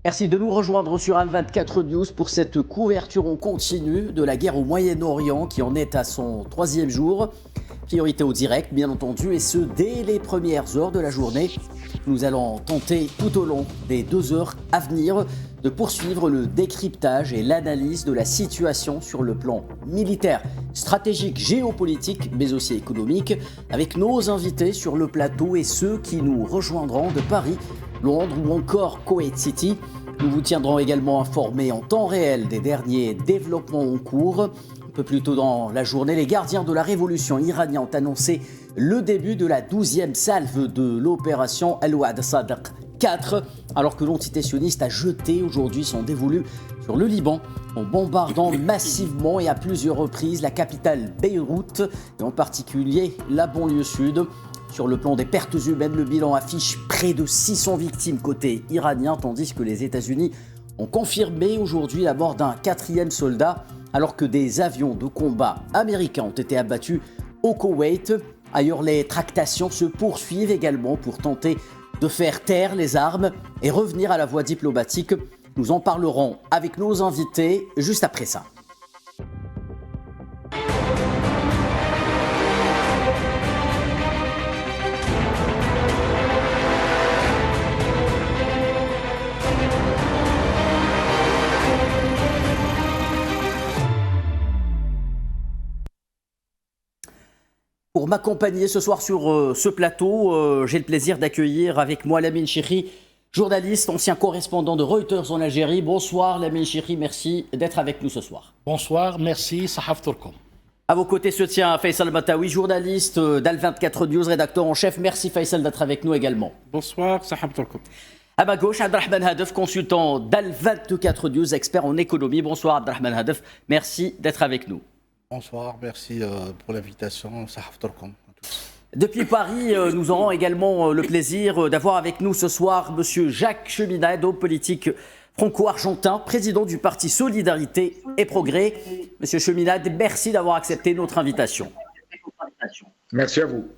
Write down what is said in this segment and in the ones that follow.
Merci de nous rejoindre sur M24 News pour cette couverture en continu de la guerre au Moyen-Orient qui en est à son 3e jour. Priorité au direct, bien entendu, et ce dès les premières heures de la journée. Nous allons tenter tout au long des 2 heures à venir de poursuivre le décryptage et l'analyse de la situation sur le plan militaire, stratégique, géopolitique, mais aussi économique, avec nos invités sur le plateau et ceux qui nous rejoindront de Paris, Londres ou encore Koweït City. Nous vous tiendrons également informés en temps réel des derniers développements en cours. Un peu plus tôt dans la journée, les gardiens de la révolution iranienne ont annoncé le début de la 12e salve de l'opération Al-Wa'd Sadr 4, alors que l'entité sioniste a jeté aujourd'hui son dévolu sur le Liban en bombardant massivement et à plusieurs reprises la capitale Beyrouth et en particulier la banlieue sud. Sur le plan des pertes humaines, le bilan affiche près de 600 victimes côté iranien, tandis que les États-Unis ont confirmé aujourd'hui la mort d'un 4e soldat, alors que des avions de combat américains ont été abattus au Koweït. Ailleurs, les tractations se poursuivent également pour tenter de faire taire les armes et revenir à la voie diplomatique. Nous en parlerons avec nos invités juste après ça. Pour m'accompagner ce soir sur ce plateau, j'ai le plaisir d'accueillir avec moi Lamine Chikri, journaliste, ancien correspondant de Reuters en Algérie. Bonsoir Lamine Chikri, merci d'être avec nous ce soir. Bonsoir, merci, Sahaf Tourkoum. À vos côtés se tient Faisal Mataoui, journaliste d'Al24 News, rédacteur en chef. Merci Faisal d'être avec nous également. Bonsoir, Sahaf Tourkoum. À ma gauche, Abdelrahman Hadef, consultant d'Al24 News, expert en économie. Bonsoir Abdelrahman Hadef, merci d'être avec nous. Bonsoir, merci pour l'invitation, Sahaf Tourkoum. Depuis Paris, nous aurons également le plaisir d'avoir avec nous ce soir M. Jacques Cheminade, homme politique franco-argentin, président du parti Solidarité et Progrès. Monsieur Cheminade, merci d'avoir accepté notre invitation. Merci à vous.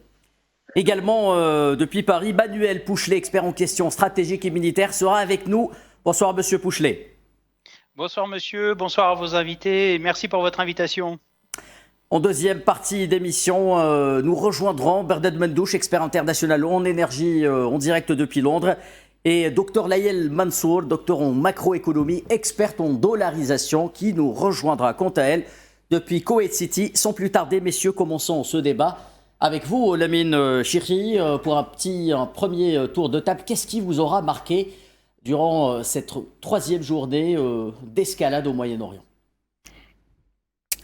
Également, depuis Paris, Manuel Pouchelet, expert en questions stratégiques et militaires, sera avec nous. Bonsoir Monsieur Pouchelet. Bonsoir monsieur, bonsoir à vos invités et merci pour votre invitation. En deuxième partie d'émission, nous rejoindrons Berdad Mendouche, expert international en énergie en direct depuis Londres, et Dr Layel Mansour, docteur en macroéconomie, experte en dollarisation, qui nous rejoindra quant à elle depuis Koweït City. Sans plus tarder, messieurs, commençons ce débat avec vous, Lamine Chikri, pour un premier tour de table. Qu'est-ce qui vous aura marqué durant cette 3e journée d'escalade au Moyen-Orient?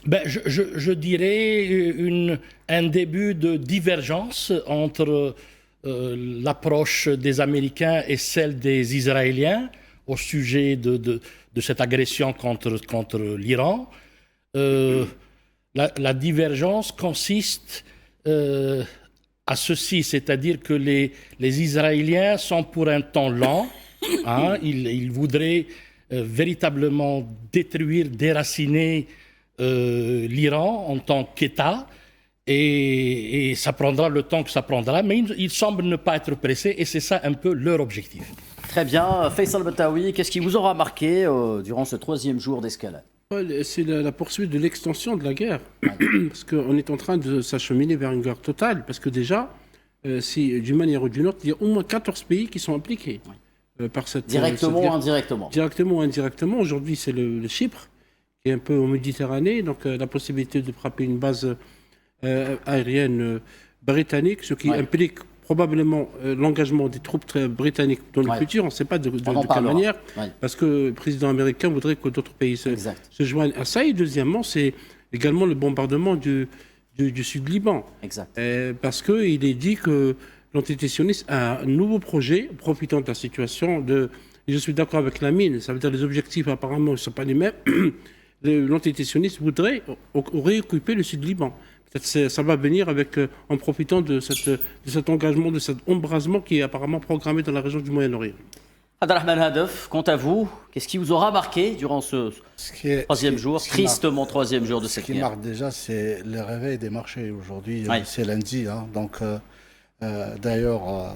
Je dirais un début de divergence entre l'approche des Américains et celle des Israéliens au sujet de cette agression contre l'Iran. La divergence consiste à ceci, c'est-à-dire que les Israéliens sont pour un temps lent. Ils voudraient véritablement détruire, déraciner l'Iran en tant qu'État et ça prendra le temps que ça prendra, mais ils semblent ne pas être pressés et c'est ça un peu leur objectif. Très bien. Faisal Mataoui, qu'est-ce qui vous aura marqué durant ce 3e jour d'escalade? C'est la poursuite de l'extension de la guerre, parce qu'on est en train de s'acheminer vers une guerre totale, parce que déjà, d'une manière ou d'une autre, il y a au moins 14 pays qui sont impliqués. Par cette, directement cette ou indirectement? Directement ou indirectement. Aujourd'hui, c'est le Chypre, qui est un peu en Méditerranée, donc la possibilité de frapper une base aérienne britannique, ce qui implique probablement l'engagement des troupes britanniques dans le futur. On ne sait pas de quelle manière, parce que le président américain voudrait que d'autres pays se joignent à ça. Et deuxièmement, c'est également le bombardement du Sud-Liban. Parce qu'il est dit que l'entité sioniste a un nouveau projet, profitant de la situation et je suis d'accord avec Lamine, ça veut dire les objectifs apparemment ne sont pas les mêmes. L'entité sioniste voudrait réoccuper le Sud-Liban. Peut-être ça va venir en profitant de cet engagement, de cet embrasement qui est apparemment programmé dans la région du Moyen-Orient. Abdelrahman Hadef, quant à vous, qu'est-ce qui vous aura marqué durant ce 3e jour, tristement 3e jour de cette guerre? Ce qui marque déjà, c'est le réveil des marchés. Aujourd'hui, c'est lundi. Donc, d'ailleurs,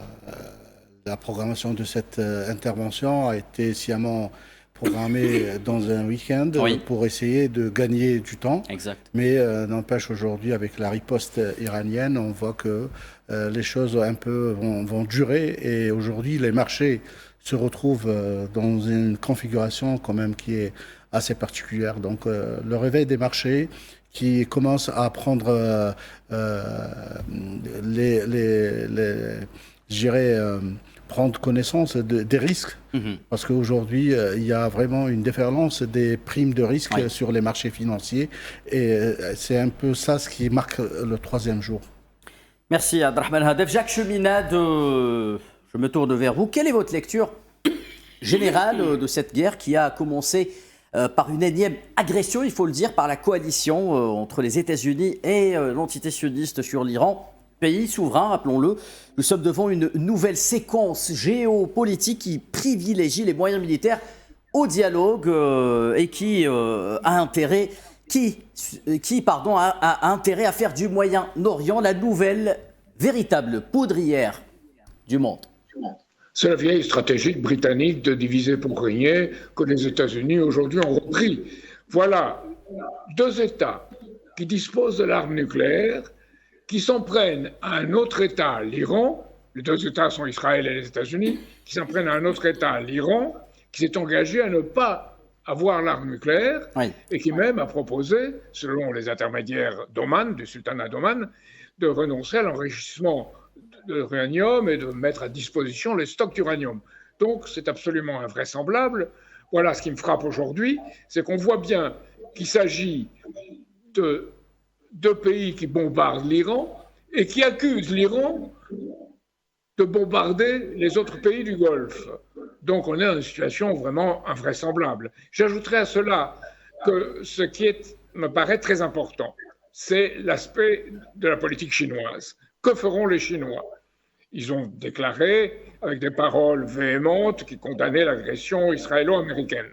La programmation de cette intervention a été sciemment programmée dans un week-end pour essayer de gagner du temps. Exact. Mais n'empêche, aujourd'hui, avec la riposte iranienne, on voit que les choses un peu vont durer. Et aujourd'hui, les marchés se retrouvent dans une configuration quand même qui est assez particulière. Donc le réveil des marchés qui commence à prendre prendre connaissance des risques, parce qu'aujourd'hui, il y a vraiment une déferlance des primes de risque sur les marchés financiers, et c'est un peu ça ce qui marque le troisième jour. Merci Abdrahman Hadef. Jacques Cheminade, je me tourne vers vous. Quelle est votre lecture générale de cette guerre qui a commencé par une énième agression, il faut le dire, par la coalition entre les États-Unis et l'entité sioniste sur l'Iran? Pays souverain, rappelons-le, nous sommes devant une nouvelle séquence géopolitique qui privilégie les moyens militaires au dialogue et qui a intérêt à faire du Moyen-Orient la nouvelle véritable poudrière du monde. C'est la vieille stratégie britannique de diviser pour régner que les États-Unis aujourd'hui ont repris. Voilà deux États qui disposent de l'arme nucléaire, qui s'en prennent à un autre État, l'Iran. Les deux États sont Israël et les États-Unis, qui s'en prennent à un autre État, l'Iran, qui s'est engagé à ne pas avoir l'arme nucléaire et qui même a proposé, selon les intermédiaires d'Oman, du sultanat d'Oman, de renoncer à l'enrichissement de l'uranium et de mettre à disposition les stocks d'uranium. Donc c'est absolument invraisemblable. Voilà ce qui me frappe aujourd'hui, c'est qu'on voit bien qu'il s'agit de deux pays qui bombardent l'Iran et qui accusent l'Iran de bombarder les autres pays du Golfe. Donc on est dans une situation vraiment invraisemblable. J'ajouterai à cela que ce qui me paraît très important, c'est l'aspect de la politique chinoise. Que feront les Chinois? Ils ont déclaré avec des paroles véhémentes qui condamnaient l'agression israélo-américaine.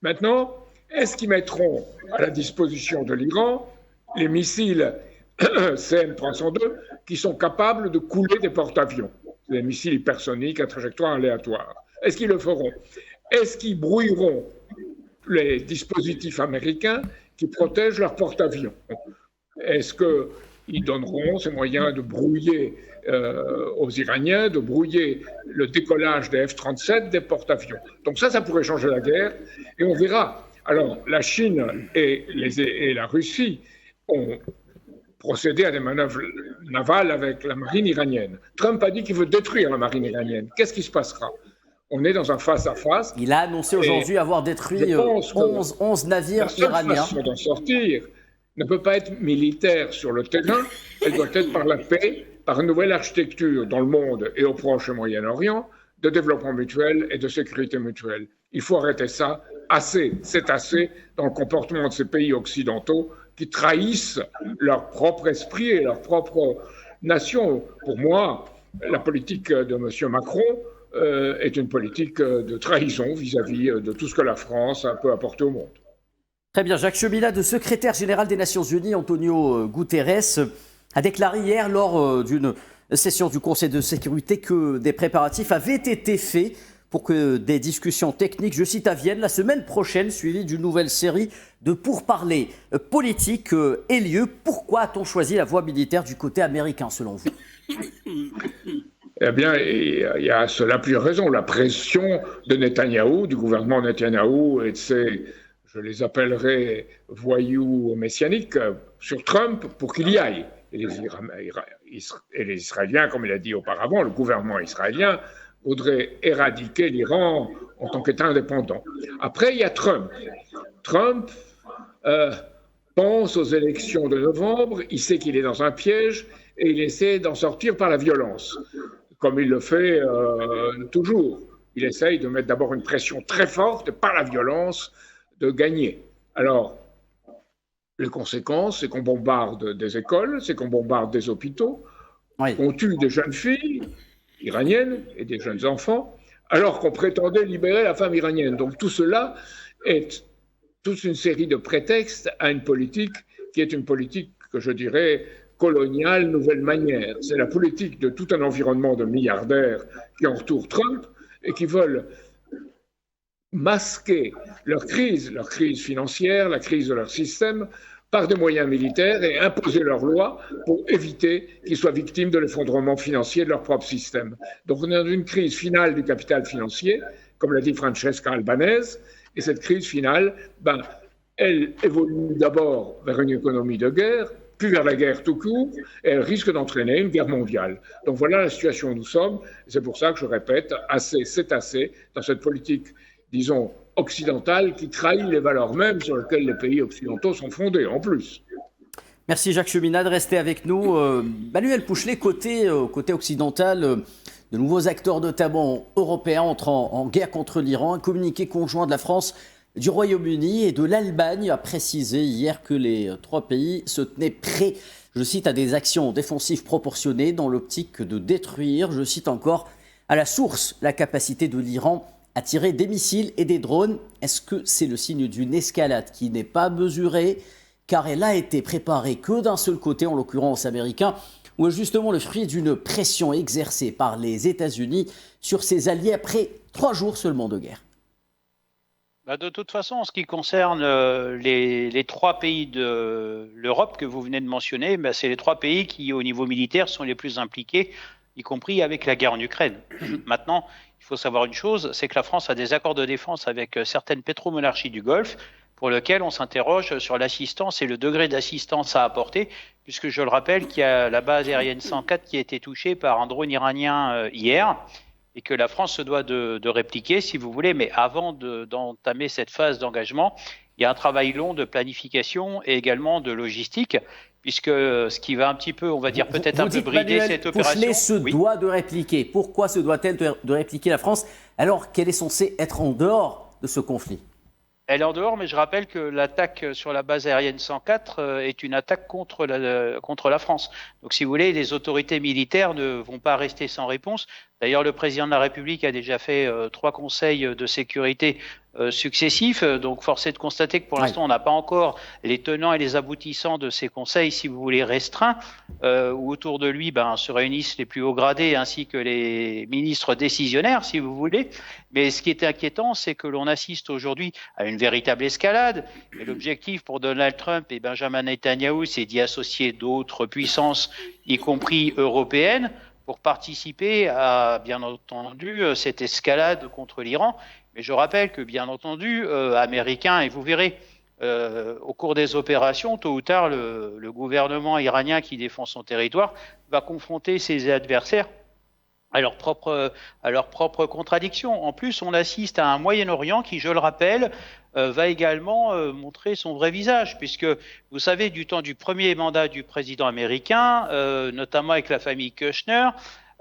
Maintenant, est-ce qu'ils mettront à la disposition de l'Iran les missiles CM-302 qui sont capables de couler des porte-avions, des missiles hypersoniques à trajectoire aléatoire? Est-ce qu'ils le feront? Est-ce qu'ils brouilleront les dispositifs américains qui protègent leurs porte-avions? Est-ce qu'ils donneront ces moyens de brouiller aux Iraniens, de brouiller le décollage des F-37 des porte-avions? Donc ça pourrait changer la guerre et on verra. Alors la Chine et la Russie ont procédé à des manœuvres navales avec la marine iranienne. Trump a dit qu'il veut détruire la marine iranienne. Qu'est-ce qui se passera? On est dans un face-à-face. Il a annoncé aujourd'hui avoir détruit 11 navires iraniens. La seule façon d'en sortir ne peut pas être militaire sur le terrain, elle doit être par la paix, par une nouvelle architecture dans le monde et au Proche et Moyen-Orient, de développement mutuel et de sécurité mutuelle. Il faut arrêter ça. C'est assez dans le comportement de ces pays occidentaux qui trahissent leur propre esprit et leur propre nation. Pour moi, la politique de M. Macron est une politique de trahison vis-à-vis de tout ce que la France peut apporter au monde. Très bien. Jacques Cheminade, le secrétaire général des Nations Unies, Antonio Guterres, a déclaré hier lors d'une session du Conseil de sécurité que des préparatifs avaient été faits pour que des discussions techniques, je cite, à Vienne la semaine prochaine, suivies d'une nouvelle série de pourparlers politiques aient lieu. Pourquoi a-t-on choisi la voie militaire du côté américain, selon vous? Eh bien, il y a cela plusieurs raisons. La pression de Netanyahou, du gouvernement Netanyahou et de ses, je les appellerai voyous messianiques, sur Trump pour qu'il y aille. Et les Israéliens, comme il a dit auparavant, le gouvernement israélien voudrait éradiquer l'Iran en tant qu'État indépendant. Après, il y a Trump. Trump pense aux élections de novembre, il sait qu'il est dans un piège et il essaie d'en sortir par la violence, comme il le fait toujours. Il essaye de mettre d'abord une pression très forte et par la violence de gagner. Alors, les conséquences, c'est qu'on bombarde des écoles, c'est qu'on bombarde des hôpitaux, on tue des jeunes filles iraniennes et des jeunes enfants, alors qu'on prétendait libérer la femme iranienne. Donc tout cela est toute une série de prétextes à une politique qui est une politique que je dirais coloniale nouvelle manière. C'est la politique de tout un environnement de milliardaires qui entourent Trump et qui veulent masquer leur crise financière, la crise de leur système, par des moyens militaires et imposer leurs lois pour éviter qu'ils soient victimes de l'effondrement financier de leur propre système. Donc on est dans une crise finale du capital financier, comme l'a dit Francesca Albanese, et cette crise finale, elle évolue d'abord vers une économie de guerre, puis vers la guerre tout court, et elle risque d'entraîner une guerre mondiale. Donc voilà la situation où nous sommes, et c'est pour ça que je répète, c'est assez dans cette politique, disons, occidentale qui trahit les valeurs mêmes sur lesquelles les pays occidentaux sont fondés, en plus. Merci Jacques Cheminade, restez avec nous. Manuel Pouchelet, côté occidental, de nouveaux acteurs, notamment européens, entrent en guerre contre l'Iran. Un communiqué conjoint de la France, du Royaume-Uni et de l'Allemagne a précisé hier que les trois pays se tenaient prêts, je cite, à des actions défensives proportionnées dans l'optique de détruire, je cite encore, à la source la capacité de l'Iran à tirer des missiles et des drones. Est-ce que c'est le signe d'une escalade qui n'est pas mesurée, car elle a été préparée que d'un seul côté, en l'occurrence américain, ou est justement le fruit d'une pression exercée par les États-Unis sur ses alliés après 3 jours seulement de guerre? De toute façon, en ce qui concerne les trois pays de l'Europe que vous venez de mentionner, c'est les trois pays qui, au niveau militaire, sont les plus impliqués, y compris avec la guerre en Ukraine. Maintenant, il faut savoir une chose, c'est que la France a des accords de défense avec certaines pétromonarchies du Golfe, pour lesquelles on s'interroge sur l'assistance et le degré d'assistance à apporter, puisque je le rappelle qu'il y a la base aérienne 104 qui a été touchée par un drone iranien hier, et que la France se doit de répliquer, si vous voulez, mais avant d'entamer cette phase d'engagement, il y a un travail long de planification et également de logistique, puisque ce qui va un petit peu, on va dire peut-être un peu brider cette opération. Pouchelet se doit de répliquer. Pourquoi se doit-elle de répliquer la France alors qu'elle est censée être en dehors de ce conflit? Elle est en dehors, mais je rappelle que l'attaque sur la base aérienne 104 est une attaque contre la France. Donc, si vous voulez, les autorités militaires ne vont pas rester sans réponse. D'ailleurs, le président de la République a déjà fait 3 conseils de sécurité successifs. Donc, force est de constater que pour l'instant, on n'a pas encore les tenants et les aboutissants de ces conseils, si vous voulez, restreints, où autour de lui se réunissent les plus hauts gradés ainsi que les ministres décisionnaires, si vous voulez. Mais ce qui est inquiétant, c'est que l'on assiste aujourd'hui à une véritable escalade. Et l'objectif pour Donald Trump et Benjamin Netanyahou, c'est d'y associer d'autres puissances, y compris européennes, pour participer à, bien entendu, cette escalade contre l'Iran. Mais je rappelle que, bien entendu, américains, et vous verrez, au cours des opérations, tôt ou tard, le gouvernement iranien qui défend son territoire va confronter ses adversaires à leurs propres contradictions. En plus, on assiste à un Moyen-Orient qui, je le rappelle, va également montrer son vrai visage, puisque vous savez, du temps du premier mandat du président américain, notamment avec la famille Kushner,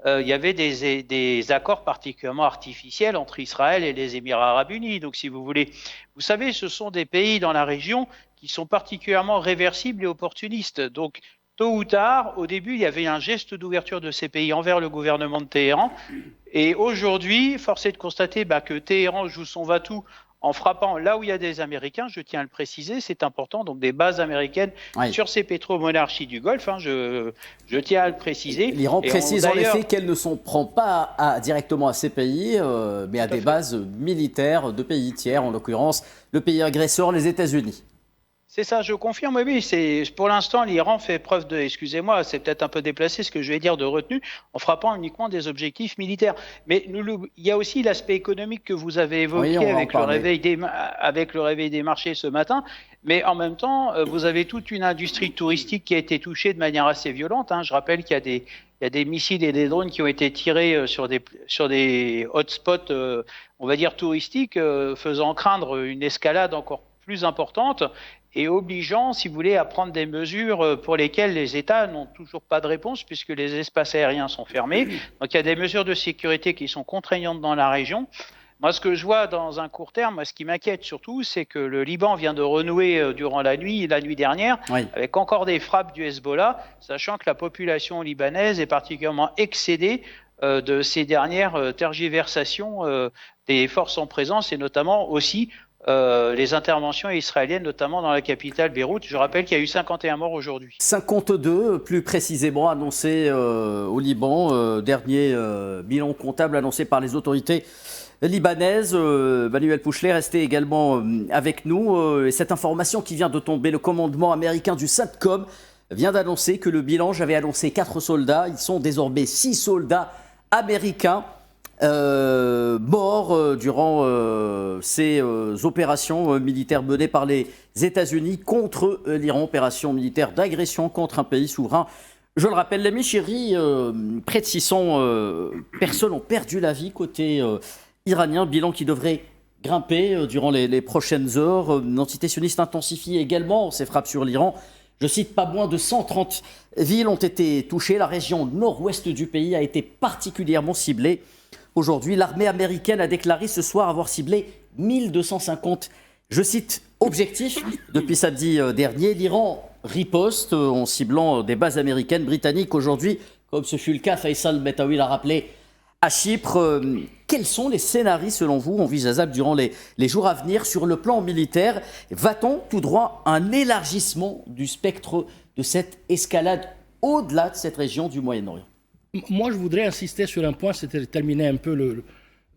il y avait des accords particulièrement artificiels entre Israël et les Émirats arabes unis. Donc, si vous voulez, vous savez, ce sont des pays dans la région qui sont particulièrement réversibles et opportunistes. Donc, tôt ou tard, au début, il y avait un geste d'ouverture de ces pays envers le gouvernement de Téhéran. Et aujourd'hui, force est de constater que Téhéran joue son va-tout en frappant là où il y a des Américains, je tiens à le préciser, c'est important, donc des bases américaines sur ces pétromonarchies du Golfe, je tiens à le préciser. L'Iran précise en effet qu'elle ne s'en prend pas directement à ces pays, mais à des bases militaires de pays tiers, en l'occurrence le pays agresseur, les États-Unis. C'est ça, je confirme, oui. Pour l'instant, l'Iran fait preuve de, excusez-moi, c'est peut-être un peu déplacé ce que je vais dire, de retenue, en frappant uniquement des objectifs militaires. Mais il y a aussi l'aspect économique que vous avez évoqué avec le réveil des marchés ce matin. Mais en même temps, vous avez toute une industrie touristique qui a été touchée de manière assez violente. Je rappelle qu'il y a des missiles et des drones qui ont été tirés sur des hotspots, on va dire touristiques, faisant craindre une escalade encore plus importante et obligeant, si vous voulez, à prendre des mesures pour lesquelles les États n'ont toujours pas de réponse puisque les espaces aériens sont fermés. Donc il y a des mesures de sécurité qui sont contraignantes dans la région. Moi, ce que je vois dans un court terme, ce qui m'inquiète surtout, c'est que le Liban vient de renouer durant la nuit dernière, avec encore des frappes du Hezbollah, sachant que la population libanaise est particulièrement excédée de ces dernières tergiversations des forces en présence et notamment aussi les interventions israéliennes, notamment dans la capitale Beyrouth. Je rappelle qu'il y a eu 51 morts aujourd'hui. 52, plus précisément, annoncés au Liban. Dernier bilan comptable annoncé par les autorités libanaises. Manuel Pouchelet, restez également avec nous. Et cette information qui vient de tomber, le commandement américain du CENTCOM vient d'annoncer que le bilan, j'avais annoncé 4 soldats, ils sont désormais 6 soldats américains morts durant ces opérations militaires menées par les États-Unis contre l'Iran, opération militaire d'agression contre un pays souverain. Je le rappelle, la Méchérie, près de 600 personnes ont perdu la vie côté iranien, bilan qui devrait grimper durant les prochaines heures. L'entité sioniste intensifie également ses frappes sur l'Iran. Je cite, pas moins de 130 villes ont été touchées. La région nord-ouest du pays a été particulièrement ciblée. Aujourd'hui, l'armée américaine a déclaré ce soir avoir ciblé 1250, je cite, objectifs depuis samedi dernier. L'Iran riposte en ciblant des bases américaines, britanniques. Aujourd'hui, comme ce fut le cas, Faisal Metawi l'a rappelé, à Chypre. Quels sont les scénarios, selon vous, envisageables durant les jours à venir sur le plan militaire? Va-t-on tout droit un élargissement du spectre de cette escalade au-delà de cette région du Moyen-Orient? Moi, je voudrais insister sur un point, c'était terminer un peu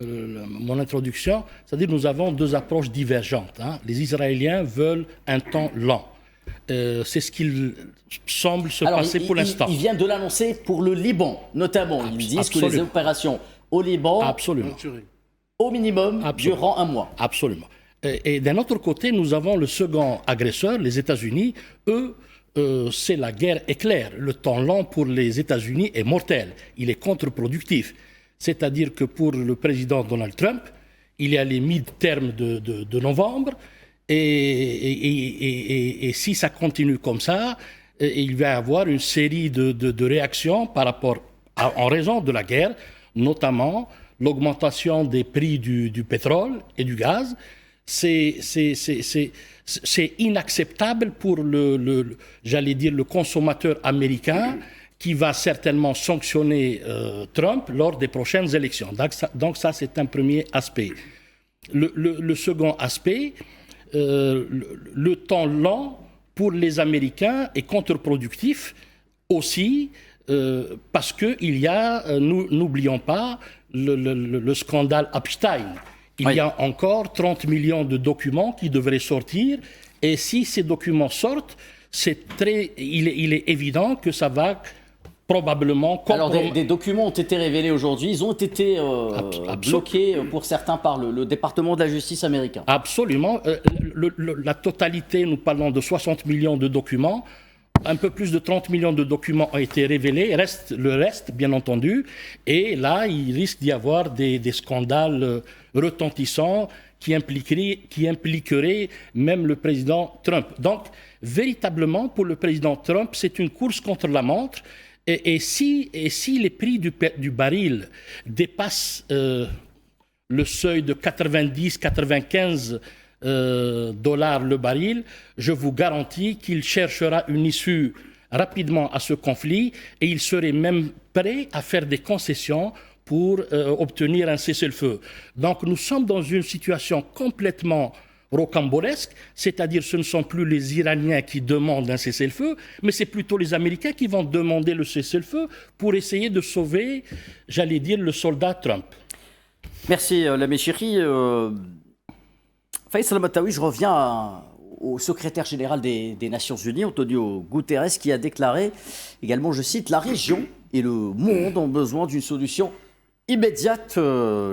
mon introduction, c'est-à-dire nous avons deux approches divergentes. Les Israéliens veulent un temps lent. C'est ce qu'il semble se passer pour l'instant. Ils viennent de l'annoncer pour le Liban, notamment. Ils disent que les opérations au Liban, au minimum, durant un mois. Absolument. Et d'un autre côté, nous avons le second agresseur, les États-Unis. Eux, c'est la guerre éclair. Le temps lent pour les États-Unis est mortel. Il est contre-productif. C'est-à-dire que pour le président Donald Trump, il y a les mid-termes de novembre. Et si ça continue comme ça, il va y avoir une série de réactions en raison de la guerre, notamment l'augmentation des prix du pétrole et du gaz. C'est inacceptable pour le consommateur américain qui va certainement sanctionner Trump lors des prochaines élections. Donc ça, c'est un premier aspect. Le second aspect, le temps lent pour les Américains est contre-productif aussi parce qu'il y a, n'oublions pas, le scandale Epstein. Il y a encore 30 millions de documents qui devraient sortir et si ces documents sortent, il est évident que ça va probablement... Alors des documents ont été révélés aujourd'hui, ils ont été bloqués pour certains par le département de la justice américain. Absolument. La totalité, nous parlons de 60 millions de documents. Un peu plus de 30 millions de documents ont été révélés, le reste, bien entendu. Et là, il risque d'y avoir des scandales retentissants qui impliqueraient même le président Trump. Donc, véritablement, pour le président Trump, c'est une course contre la montre. Et si les prix du baril dépassent le seuil de 90-95 dollars le baril, je vous garantis qu'il cherchera une issue rapidement à ce conflit et il serait même prêt à faire des concessions pour obtenir un cessez-le-feu. Donc nous sommes dans une situation complètement rocambolesque, c'est-à-dire ce ne sont plus les Iraniens qui demandent un cessez-le-feu, mais c'est plutôt les Américains qui vont demander le cessez-le-feu pour essayer de sauver, j'allais dire, le soldat Trump. Merci, la Méchérie. Faisal Metawi, je reviens au secrétaire général des Nations Unies, Antonio Guterres, qui a déclaré également, je cite, « La région et le monde ont besoin d'une solution immédiate.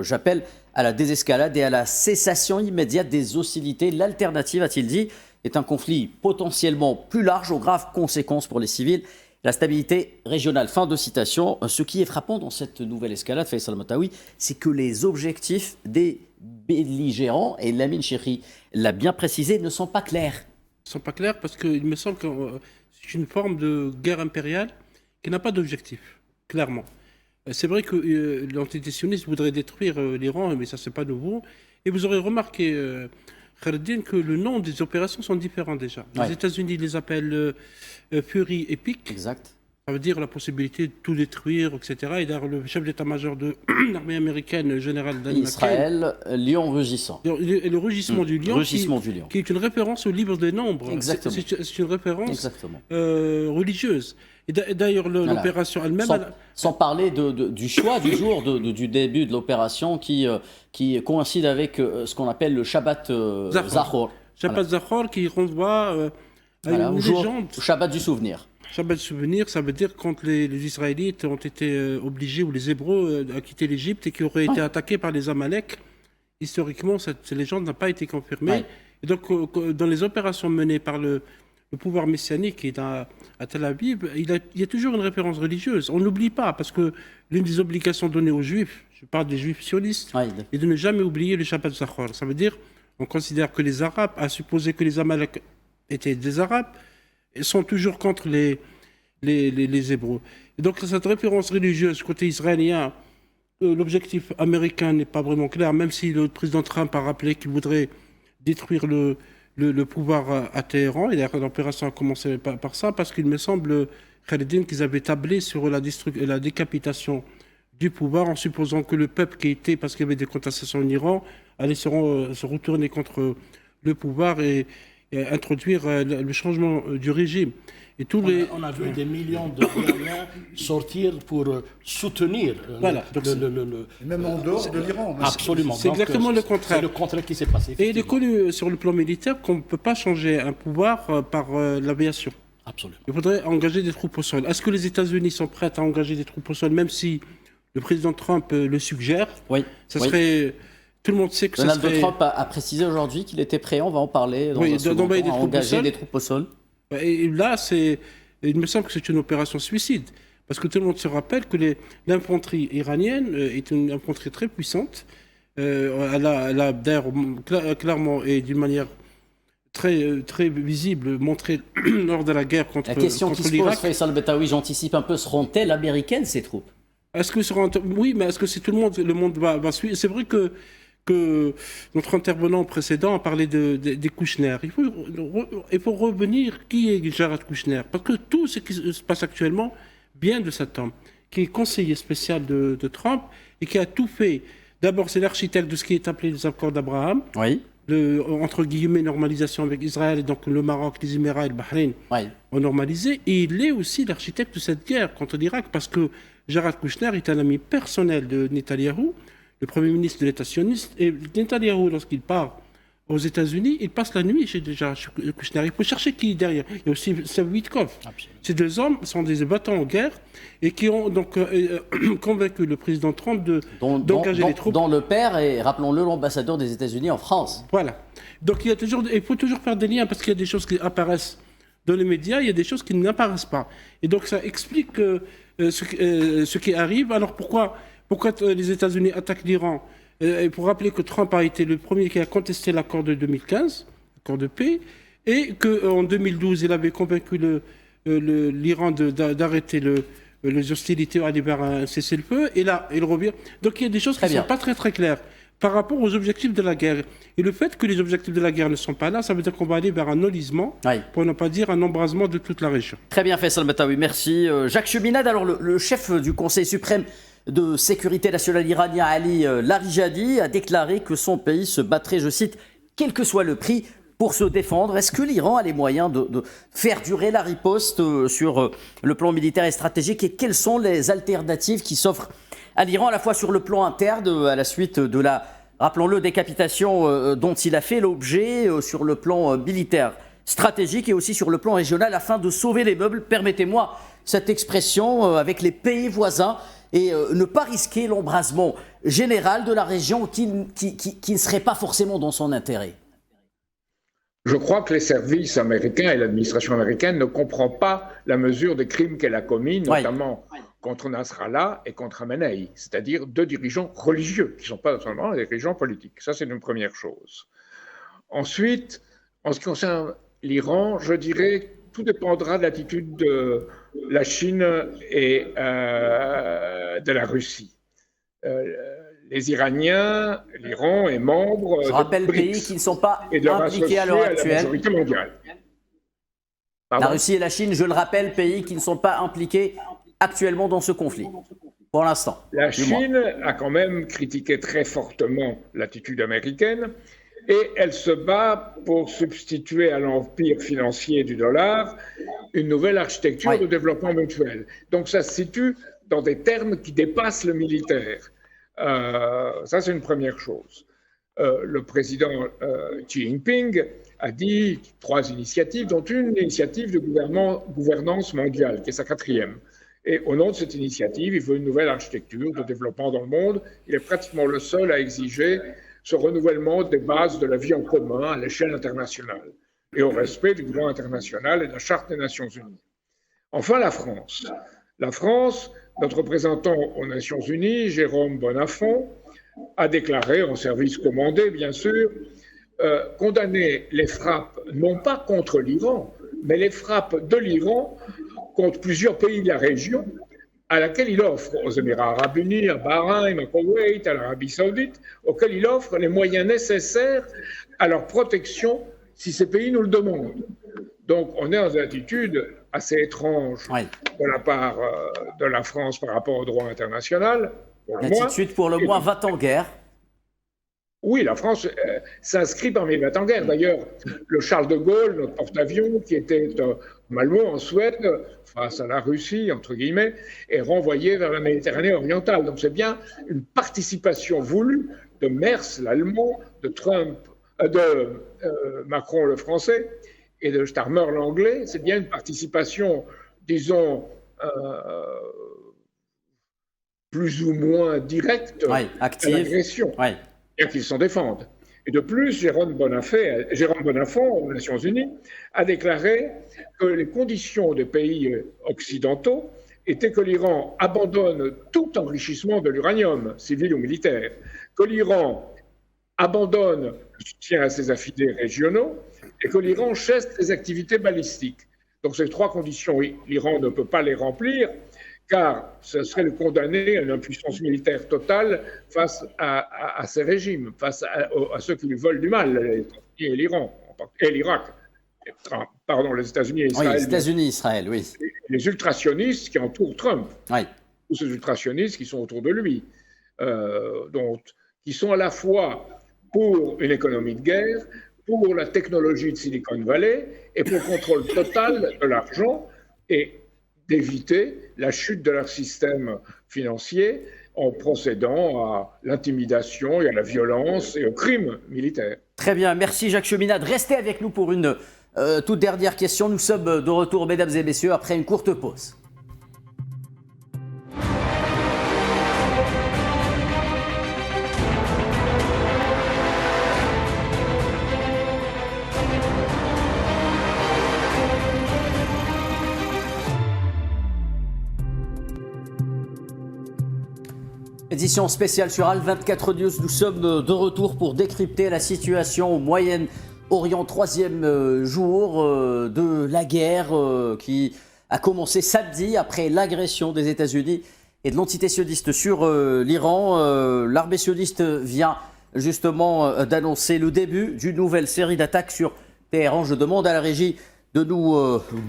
J'appelle à la désescalade et à la cessation immédiate des hostilités. L'alternative, a-t-il dit, est un conflit potentiellement plus large aux graves conséquences pour les civils. La stabilité régionale. » Fin de citation. Ce qui est frappant dans cette nouvelle escalade, Faisal Metawi, c'est que les objectifs des belligérants, et Lamine Chéri l'a bien précisé, ne sont pas clairs. Ils ne sont pas clairs parce qu'il me semble que c'est une forme de guerre impériale qui n'a pas d'objectif, clairement. C'est vrai que l'entité sioniste voudrait détruire l'Iran, mais ça, c'est pas nouveau. Et vous aurez remarqué, Khaldin, que le nom des opérations sont différents déjà. Les États-Unis les appellent Fury Epic. Exact. Ça veut dire la possibilité de tout détruire, etc. Et d'ailleurs, le chef d'état-major de l'armée américaine, le général Dan McCain, Israël, lion rugissant. et le rugissement du lion, Rugissement du lion. qui est une référence au livre des Nombres. Exactement. C'est une référence Exactement. religieuse. Et d'ailleurs, l'opération elle-même... Sans parler du choix du jour, du début de l'opération qui coïncide avec ce qu'on appelle le Shabbat Zachor. Shabbat Zachor qui renvoie à une légende. Shabbat du souvenir. Shabbat souvenir, ça veut dire quand les Israélites ont été obligés, ou les Hébreux, à quitter l'Égypte et qui auraient été attaqués par les Amalek. Historiquement, cette légende n'a pas été confirmée. Ouais. Et donc, dans les opérations menées par le pouvoir messianique qui est à Tel Aviv, il y a toujours une référence religieuse. On n'oublie pas, parce que l'une des obligations données aux Juifs, je parle des Juifs sionistes, est de ne jamais oublier le Shabbat Zachor. Ça veut dire, on considère que les Arabes, à supposer que les Amalek étaient des Arabes, sont toujours contre les Hébreux. Et donc cette référence religieuse côté israélien, l'objectif américain n'est pas vraiment clair, même si le président Trump a rappelé qu'il voudrait détruire le pouvoir à Téhéran. Et l'opération a commencé par ça, parce qu'il me semble, Khalidine, qu'ils avaient tablé sur la décapitation du pouvoir, en supposant que le peuple qui était, parce qu'il y avait des contestations en Iran, allait se retourner contre le pouvoir et introduire le changement du régime. Et on a vu des millions d'Iraniens sortir pour soutenir même en dehors de l'Iran. Absolument. C'est exactement le contraire. C'est le contraire qui s'est passé. Et il est connu sur le plan militaire qu'on ne peut pas changer un pouvoir par l'aviation. Absolument. Il faudrait engager des troupes au sol. Est-ce que les États-Unis sont prêts à engager des troupes au sol, même si le président Trump le suggère? Oui. Ça serait... Tout le monde sait que Donald Trump a précisé aujourd'hui qu'il était prêt, on va en parler, à engager des troupes au sol. Et là, il me semble que c'est une opération suicide. Parce que tout le monde se rappelle que l'infanterie iranienne est une infanterie très puissante. Elle a d'ailleurs clairement et d'une manière très, très visible montré lors de la guerre contre l'Irak. La question qui se pose, Faisal Betaoui, j'anticipe un peu, seront-elles américaines ces troupes? Oui, mais est-ce que le monde va suivre? C'est vrai que notre intervenant précédent a parlé des Kouchner. Il faut revenir, qui est Jared Kushner? Parce que tout ce qui se passe actuellement vient de cet homme, qui est conseiller spécial de Trump et qui a tout fait. D'abord, c'est l'architecte de ce qui est appelé les accords d'Abraham, entre guillemets, normalisation avec Israël, et donc le Maroc, les Émirats et le Bahreïn ont normalisé. Et il est aussi l'architecte de cette guerre contre l'Irak, parce que Jared Kushner est un ami personnel de Netanyahou, le Premier ministre de l'État sioniste. Et Netanyahou, lorsqu'il part aux États-Unis, il passe la nuit chez Kushner. Il faut chercher qui est derrière. Il y a aussi Steve Witkoff. Ces deux hommes sont des battants en guerre et qui ont donc convaincu le président Trump d'engager les troupes. Dont le père est, rappelons-le, l'ambassadeur des États-Unis en France. Voilà. Donc il faut toujours faire des liens, parce qu'il y a des choses qui apparaissent dans les médias, il y a des choses qui n'apparaissent pas. Et donc ça explique ce qui arrive. Alors pourquoi les États-Unis attaquent l'Iran? Et pour rappeler que Trump a été le premier qui a contesté l'accord de 2015, l'accord de paix, et qu'en 2012, il avait convaincu l'Iran d'arrêter les hostilités, aller vers un cessez-le-feu, et là, il revient. Donc il y a des choses qui ne sont pas très très claires par rapport aux objectifs de la guerre. Et le fait que les objectifs de la guerre ne sont pas là, ça veut dire qu'on va aller vers un enlisement, pour ne pas dire un embrasement de toute la région. Très bien, Faisal Betaoui, merci. Jacques Cheminade, alors le chef du Conseil suprême de sécurité nationale iranien, Ali Larijani, a déclaré que son pays se battrait, je cite, quel que soit le prix, pour se défendre. Est-ce que l'Iran a les moyens de faire durer la riposte sur le plan militaire et stratégique, et quelles sont les alternatives qui s'offrent à l'Iran, à la fois sur le plan interne, à la suite de la, rappelons-le, décapitation dont il a fait l'objet, sur le plan militaire stratégique et aussi sur le plan régional, afin de sauver les meubles, permettez-moi cette expression, avec les pays voisins, et ne pas risquer l'embrasement général de la région qui ne serait pas forcément dans son intérêt? Je crois que les services américains et l'administration américaine ne comprennent pas la mesure des crimes qu'elle a commis, notamment contre Nasrallah et contre Khamenei, c'est-à-dire deux dirigeants religieux, qui ne sont pas seulement des dirigeants politiques. Ça, c'est une première chose. Ensuite, en ce qui concerne l'Iran, je dirais tout dépendra de l'attitude de la Chine et de la Russie. Les Iraniens, l'Iran est membre je rappelle de BRICS, pays qui ne sont pas et de leur impliqués à l'heure actuelle. La majorité mondiale. La Russie et la Chine, je le rappelle, pays qui ne sont pas impliqués actuellement dans ce conflit, pour l'instant. La Chine a quand même critiqué très fortement l'attitude américaine et elle se bat pour substituer à l'empire financier du dollar une nouvelle architecture de développement mutuel. Donc ça se situe dans des termes qui dépassent le militaire. Ça, c'est une première chose. Le président Xi Jinping a dit 3 initiatives, dont une initiative de gouvernance mondiale, qui est sa 4e. Et au nom de cette initiative, il veut une nouvelle architecture de développement dans le monde. Il est pratiquement le seul à exiger ce renouvellement des bases de la vie en commun à l'échelle internationale et au respect du droit international et de la Charte des Nations Unies. Enfin, la France. La France, notre représentant aux Nations Unies, Jérôme Bonnafont, a déclaré, en service commandé bien sûr, condamner les frappes, non pas contre l'Iran, mais les frappes de l'Iran contre plusieurs pays de la région, à laquelle il offre, aux Émirats arabes unis, à Bahreïn, à Koweït, à l'Arabie saoudite, auxquels il offre les moyens nécessaires à leur protection si ces pays nous le demandent. Donc on est dans une attitude assez étrange de la part de la France par rapport au droit international. L'attitude pour le moins va en guerre. Oui, la France s'inscrit parmi les va en guerre. D'ailleurs, le Charles de Gaulle, notre porte-avions, qui était Malmö en Suède, face à la Russie, entre guillemets, est renvoyé vers la Méditerranée orientale. Donc c'est bien une participation voulue de Merz, l'Allemand, de Trump, de Macron, le Français, et de Starmer, l'Anglais. C'est bien une participation, disons, plus ou moins directe à l'agression. Et qu'ils s'en défendent. Et de plus, Jérôme Bonnafont, aux Nations Unies, a déclaré que les conditions des pays occidentaux étaient que l'Iran abandonne tout enrichissement de l'uranium, civil ou militaire, que l'Iran abandonne le soutien à ses affidés régionaux et que l'Iran cesse ses activités balistiques. Donc ces 3 conditions, l'Iran ne peut pas les remplir, car ce serait le condamner à une impuissance militaire totale face à ces régimes, face à ceux qui lui veulent du mal, les États-Unis et l'Iran, et l'Irak, pardon, les États-unis et Israël. Oui, les États-Unis et Israël, oui. Les ultrasionistes qui entourent Trump, tous ces ultrasionistes qui sont autour de lui, donc, qui sont à la fois pour une économie de guerre, pour la technologie de Silicon Valley et pour le contrôle total de l'argent et d'éviter la chute de leur système financier en procédant à l'intimidation et à la violence et au crime militaire. Très bien, merci Jacques Cheminade. Restez avec nous pour une toute dernière question. Nous sommes de retour, mesdames et messieurs, après une courte pause. Édition spéciale sur Al 24 News. Nous sommes de retour pour décrypter la situation au Moyen-Orient, 3e jour de la guerre qui a commencé samedi après l'agression des États-Unis et de l'entité sioniste sur l'Iran. L'armée sioniste vient justement d'annoncer le début d'une nouvelle série d'attaques sur Téhéran. Je demande à la régie de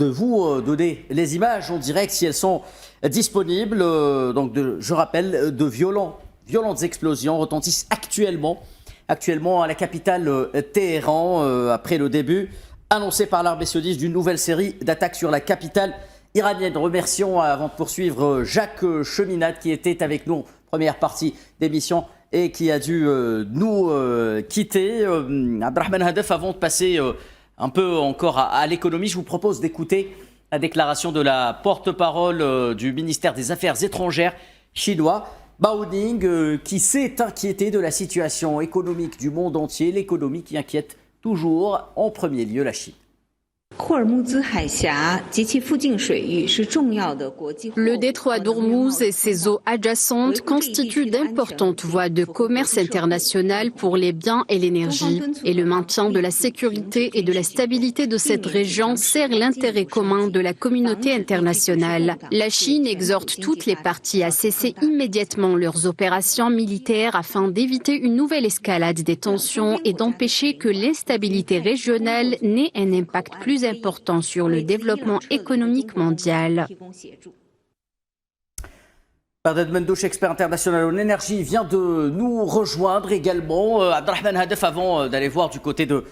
vous donner les images en direct si elles sont disponibles. Je rappelle, de violentes explosions retentissent actuellement à la capitale Téhéran après le début annoncé par l'armée sioniste d'une nouvelle série d'attaques sur la capitale iranienne. Remercions avant de poursuivre Jacques Cheminade qui était avec nous en première partie d'émission et qui a dû nous quitter. Abdrahman Hadef, avant de passer un peu encore à l'économie, je vous propose d'écouter la déclaration de la porte-parole du ministère des Affaires étrangères chinois, Bao Ning, qui s'est inquiété de la situation économique du monde entier, l'économie qui inquiète toujours en premier lieu la Chine. Le détroit d'Ormuz et ses eaux adjacentes constituent d'importantes voies de commerce international pour les biens et l'énergie. Et le maintien de la sécurité et de la stabilité de cette région sert l'intérêt commun de la communauté internationale. La Chine exhorte toutes les parties à cesser immédiatement leurs opérations militaires afin d'éviter une nouvelle escalade des tensions et d'empêcher que l'instabilité régionale n'ait un impact plus plus important sur le développement économique mondial. Barded Mendouche, expert international en énergie, vient de nous rejoindre également. Abdelrahman Hadef, avant d'aller voir du côté de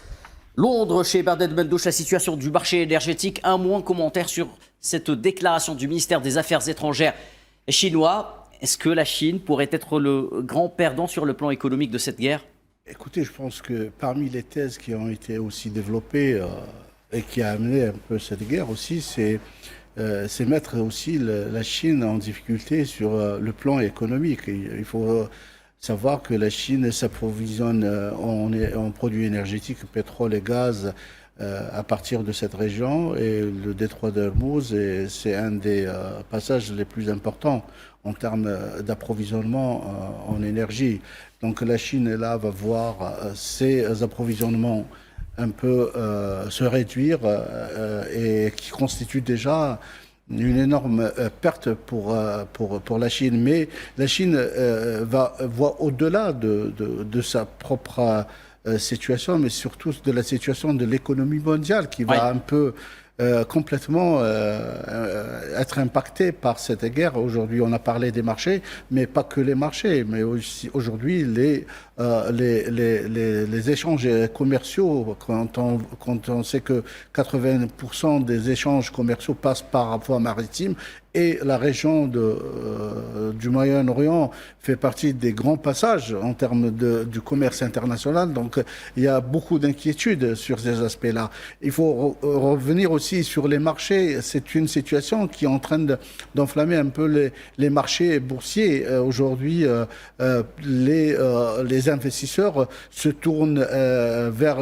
Londres, chez Barded Mendouche, la situation du marché énergétique. Un mot, un commentaire sur cette déclaration du ministère des Affaires étrangères chinois. Est-ce que la Chine pourrait être le grand perdant sur le plan économique de cette guerre ? Écoutez, je pense que parmi les thèses qui ont été aussi développées et qui a amené un peu cette guerre aussi, c'est mettre aussi la Chine en difficulté sur le plan économique. Il faut savoir que la Chine s'approvisionne en produits énergétiques, pétrole et gaz, à partir de cette région, et le détroit d'Ormuz, c'est un des passages les plus importants en termes d'approvisionnement en énergie. Donc la Chine, là, va voir ses approvisionnements un peu se réduire et qui constitue déjà une énorme perte pour la Chine. Mais la Chine voit au-delà de sa propre situation, mais surtout de la situation de l'économie mondiale qui va un peu complètement être impactée par cette guerre. Aujourd'hui, on a parlé des marchés, mais pas que les marchés, mais aussi aujourd'hui les échanges commerciaux. Quand on sait que 80% des échanges commerciaux passent par voie maritime, et la région du Moyen-Orient fait partie des grands passages en termes du commerce international. Donc, il y a beaucoup d'inquiétudes sur ces aspects-là. Il faut revenir aussi sur les marchés. C'est une situation qui est en train d'enflammer un peu les marchés boursiers. Aujourd'hui, les investisseurs se tournent vers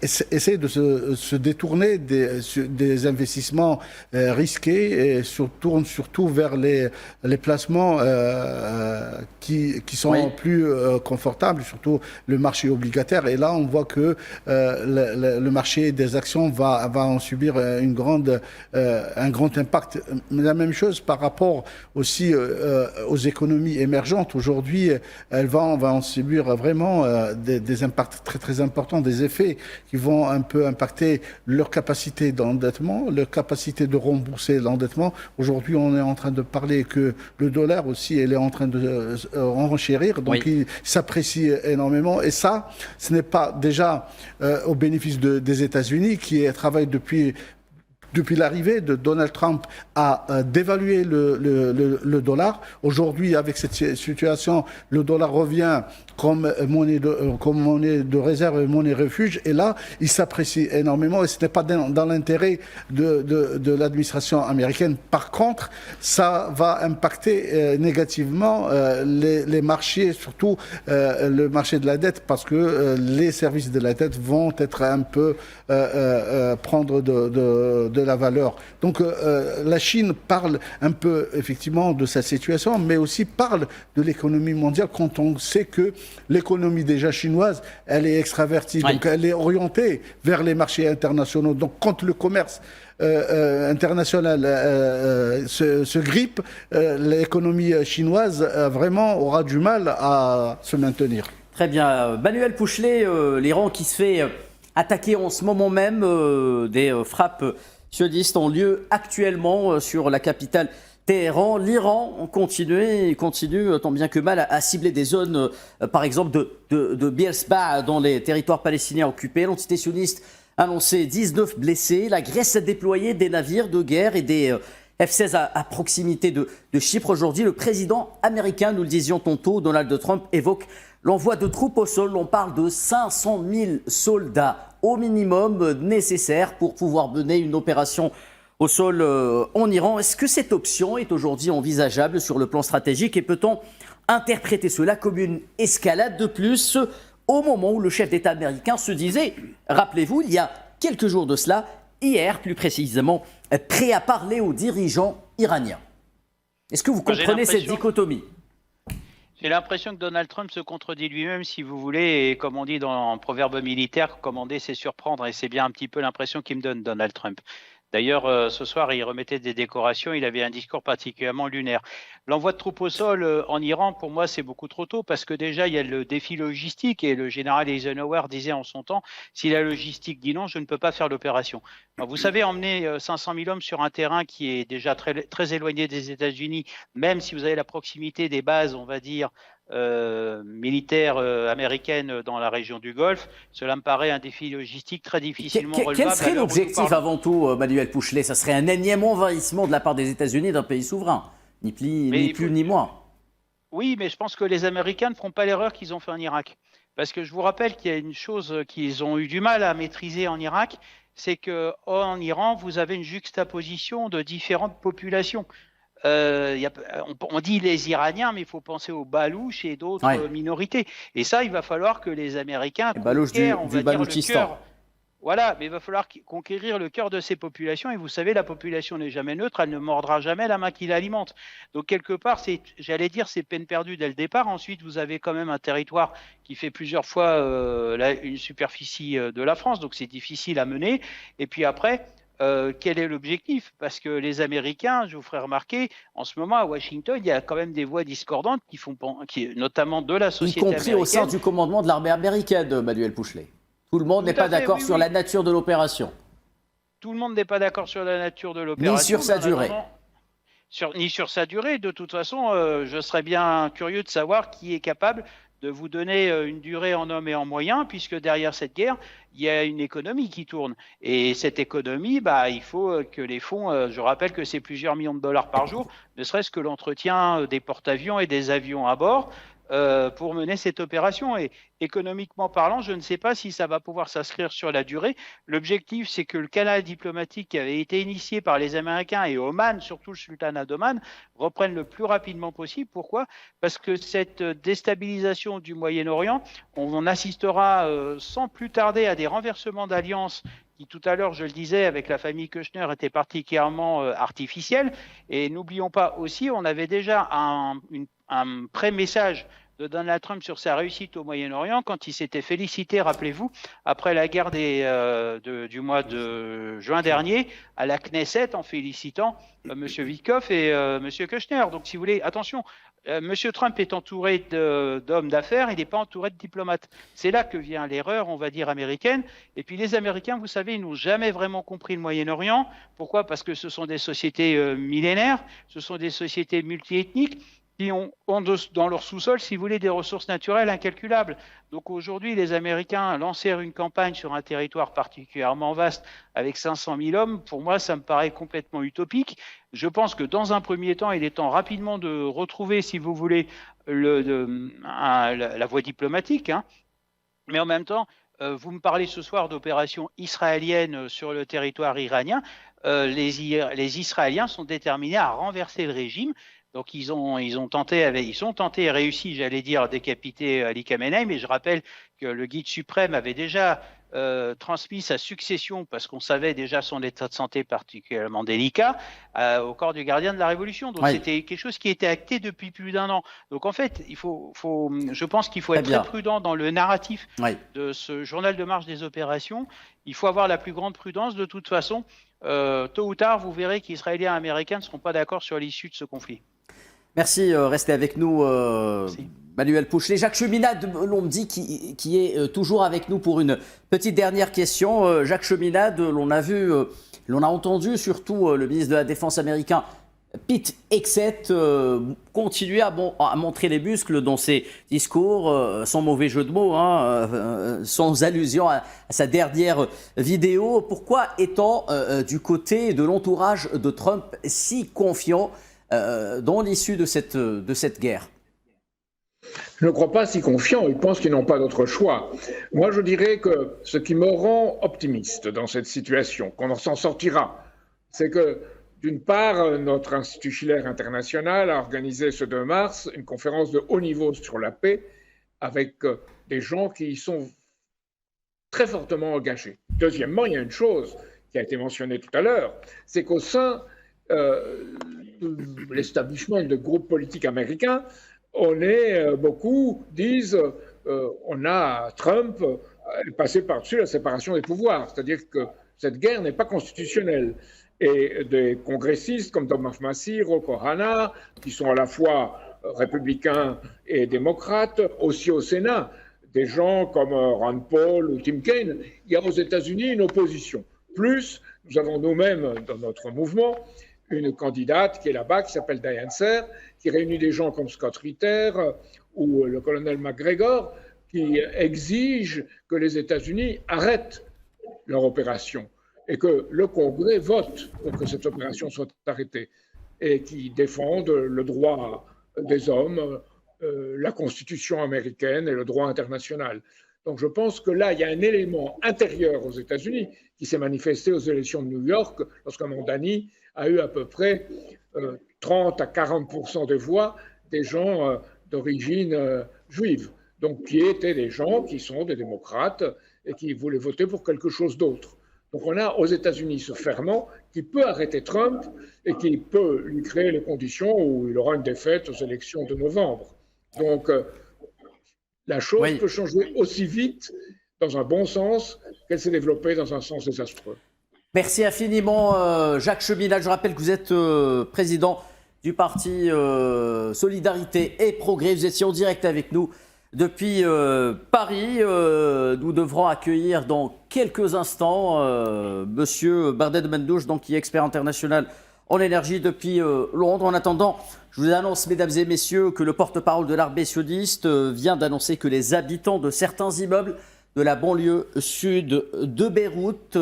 essayer de se détourner des investissements risqués et se tournent surtout vers les placements qui sont plus confortables, surtout le marché obligataire. Et là, on voit que le marché des actions va en subir un grand impact. La même chose par rapport aussi aux économies émergentes. Aujourd'hui, elles vont en subir vraiment des impacts très très importants, des effets qui vont un peu impacter leur capacité d'endettement, leur capacité de rembourser l'endettement. Aujourd'hui, on est en train de parler que le dollar aussi, il est en train de renchérir, donc il s'apprécie énormément. Et ça, ce n'est pas déjà au bénéfice des États-Unis qui travaillent depuis l'arrivée de Donald Trump à dévaluer le dollar. Aujourd'hui, avec cette situation, le dollar revient comme monnaie de réserve et monnaie refuge. Et là, il s'apprécie énormément et ce n'est pas dans l'intérêt de l'administration américaine. Par contre, ça va impacter négativement les marchés, surtout le marché de la dette, parce que les services de la dette vont être un peu prendre de la valeur. Donc la Chine parle un peu effectivement de sa situation, mais aussi parle de l'économie mondiale quand on sait que l'économie déjà chinoise, elle est extravertie, donc elle est orientée vers les marchés internationaux. Donc quand le commerce international se grippe, l'économie chinoise vraiment aura du mal à se maintenir. Très bien. Manuel Pouchelet, l'Iran qui se fait attaquer en ce moment même, des frappes djihadistes ont lieu actuellement sur la capitale Téhéran. L'Iran continue tant bien que mal à cibler des zones, par exemple de Bielsba dans les territoires palestiniens occupés. L'entité sioniste a annoncé 19 blessés. La Grèce a déployé des navires de guerre et des F-16 à proximité de Chypre. Aujourd'hui, le président américain, nous le disions tantôt, Donald Trump, évoque l'envoi de troupes au sol. On parle de 500 000 soldats au minimum nécessaire pour pouvoir mener une opération au sol en Iran. Est-ce que cette option est aujourd'hui envisageable sur le plan stratégique et peut-on interpréter cela comme une escalade de plus au moment où le chef d'État américain se disait, rappelez-vous, il y a quelques jours de cela, hier plus précisément, prêt à parler aux dirigeants iraniens? Est-ce que vous comprenez cette dichotomie? J'ai l'impression que Donald Trump se contredit lui-même, si vous voulez, et comme on dit dans un proverbe militaire, commander c'est surprendre, et c'est bien un petit peu l'impression qu'il me donne Donald Trump. D'ailleurs, ce soir, il remettait des décorations, il avait un discours particulièrement lunaire. L'envoi de troupes au sol en Iran, pour moi, c'est beaucoup trop tôt parce que déjà, il y a le défi logistique et le général Eisenhower disait en son temps, si la logistique dit non, je ne peux pas faire l'opération. Vous savez, emmener 500 000 hommes sur un terrain qui est déjà très, très éloigné des États-Unis, même si vous avez la proximité des bases, on va dire, militaires américaines dans la région du Golfe, cela me paraît un défi logistique très difficilement relevable. Quel serait l'objectif avant tout, Manuel Pouchelet? Ça serait un énième envahissement de la part des États-Unis d'un pays souverain, ni plus ni moins. Oui, mais je pense que les Américains ne feront pas l'erreur qu'ils ont fait en Irak. Parce que je vous rappelle qu'il y a une chose qu'ils ont eu du mal à maîtriser en Irak, c'est qu'en Iran, vous avez une juxtaposition de différentes populations. On dit les Iraniens, mais il faut penser aux Balouches et d'autres minorités. Et ça, il va falloir que les Américains conquièrent, du Baloutchistan. Voilà, mais il va falloir conquérir le cœur de ces populations. Et vous savez, la population n'est jamais neutre, elle ne mordra jamais la main qui l'alimente. Donc quelque part, j'allais dire, c'est peine perdue dès le départ. Ensuite, vous avez quand même un territoire qui fait plusieurs fois une superficie de la France, donc c'est difficile à mener. Et puis après, quel est l'objectif? Parce que les Américains, je vous ferai remarquer, en ce moment à Washington, il y a quand même des voix discordantes notamment de la société américaine. Y compris au sein du commandement de l'armée américaine, Manuel Pouchelet. Tout le monde n'est pas d'accord sur la nature de l'opération. Tout le monde n'est pas d'accord sur la nature de l'opération. Ni sur sa durée. Ni sur sa durée. De toute façon, je serais bien curieux de savoir qui est capable de vous donner une durée en hommes et en moyens, puisque derrière cette guerre, il y a une économie qui tourne. Et cette économie, il faut que les fonds, je rappelle que c'est plusieurs millions de dollars par jour, ne serait-ce que l'entretien des porte-avions et des avions à bord, pour mener cette opération. Et économiquement parlant, je ne sais pas si ça va pouvoir s'inscrire sur la durée. L'objectif, c'est que le canal diplomatique qui avait été initié par les Américains et Oman, surtout le sultanat d'Oman, reprenne le plus rapidement possible. Pourquoi? Parce que cette déstabilisation du Moyen-Orient, on assistera sans plus tarder à des renversements d'alliances qui, tout à l'heure, je le disais, avec la famille Kushner, étaient particulièrement artificielles. Et n'oublions pas aussi, on avait déjà un pré-message de Donald Trump sur sa réussite au Moyen-Orient quand il s'était félicité, rappelez-vous, après la guerre du mois de juin dernier, à la Knesset, en félicitant M. Witkoff et M. Kushner. Donc, si vous voulez, attention, M. Trump est entouré d'hommes d'affaires, il n'est pas entouré de diplomates. C'est là que vient l'erreur, on va dire, américaine. Et puis les Américains, vous savez, ils n'ont jamais vraiment compris le Moyen-Orient. Pourquoi? Parce que ce sont des sociétés millénaires, ce sont des sociétés multiethniques qui ont dans leur sous-sol, si vous voulez, des ressources naturelles incalculables. Donc aujourd'hui, les Américains lancèrent une campagne sur un territoire particulièrement vaste avec 500 000 hommes. Pour moi, ça me paraît complètement utopique. Je pense que dans un premier temps, il est temps rapidement de retrouver, si vous voulez, la voie diplomatique. Mais en même temps, vous me parlez ce soir d'opérations israéliennes sur le territoire iranien. Les Israéliens sont déterminés à renverser le régime. Donc ils sont tentés et réussi, j'allais dire, décapiter Ali Khamenei, mais je rappelle que le guide suprême avait déjà transmis sa succession, parce qu'on savait déjà son état de santé particulièrement délicat, au corps du gardien de la Révolution. Donc c'était quelque chose qui était acté depuis plus d'1 an. Donc en fait, je pense qu'il faut être très prudent dans le narratif de ce journal de marche des opérations. Il faut avoir la plus grande prudence. De toute façon, tôt ou tard, vous verrez qu'Israéliens et Américains ne seront pas d'accord sur l'issue de ce conflit. Merci, restez avec nous, Manuel Pouchelet. Jacques Cheminade, l'on me dit, qui est toujours avec nous pour une petite dernière question. Jacques Cheminade, l'on a entendu surtout le ministre de la Défense américain, Pete Hegseth, continuer à montrer les muscles dans ses discours, sans mauvais jeu de mots, sans allusion à sa dernière vidéo. Pourquoi est-on du côté de l'entourage de Trump si confiant dans l'issue de cette guerre? Je ne crois pas si confiant, ils pensent qu'ils n'ont pas d'autre choix. Moi, je dirais que ce qui me rend optimiste dans cette situation, qu'on s'en sortira, c'est que, d'une part, notre Institut Schiller International a organisé ce 2 mars une conférence de haut niveau sur la paix avec des gens qui y sont très fortement engagés. Deuxièmement, il y a une chose qui a été mentionnée tout à l'heure, c'est qu'au sein de l'establishment de groupes politiques américains, beaucoup disent on a Trump passé par-dessus la séparation des pouvoirs, c'est-à-dire que Cette guerre n'est pas constitutionnelle. Et des congressistes comme Thomas Massie, Rocco Hanna, qui sont à la fois républicains et démocrates, aussi au Sénat, des gens comme Rand Paul ou Tim Kaine, il y a aux États-Unis une opposition. Plus, nous avons nous-mêmes dans notre mouvement une candidate qui est là-bas, qui s'appelle Diane Serre, qui réunit des gens comme Scott Ritter ou le colonel McGregor, qui exigent que les États-Unis arrêtent leur opération et que le Congrès vote pour que cette opération soit arrêtée, et qui défendent le droit des hommes, la Constitution américaine et le droit international. Donc je pense que là, il y a un élément intérieur aux États-Unis qui s'est manifesté aux élections de New York, lorsque Mondani a eu à peu près 30 à 40% des voix des gens d'origine juive, donc qui étaient des gens qui sont des démocrates et qui voulaient voter pour quelque chose d'autre. Donc on a aux États-Unis ce ferment qui peut arrêter Trump et qui peut lui créer les conditions où il aura une défaite aux élections de novembre. Donc la chose peut changer aussi vite dans un bon sens qu'elle s'est développée dans un sens désastreux. Merci infiniment Jacques Cheminade. Je rappelle que vous êtes président du parti Solidarité et Progrès. Vous étiez en direct avec nous depuis Paris. Nous devrons accueillir dans quelques instants Monsieur Barded Mendouche, donc, qui est expert international en énergie depuis Londres. En attendant, je vous annonce, mesdames et messieurs, que le porte-parole de l'armée sioniste vient d'annoncer que les habitants de certains immeubles de la banlieue sud de Beyrouth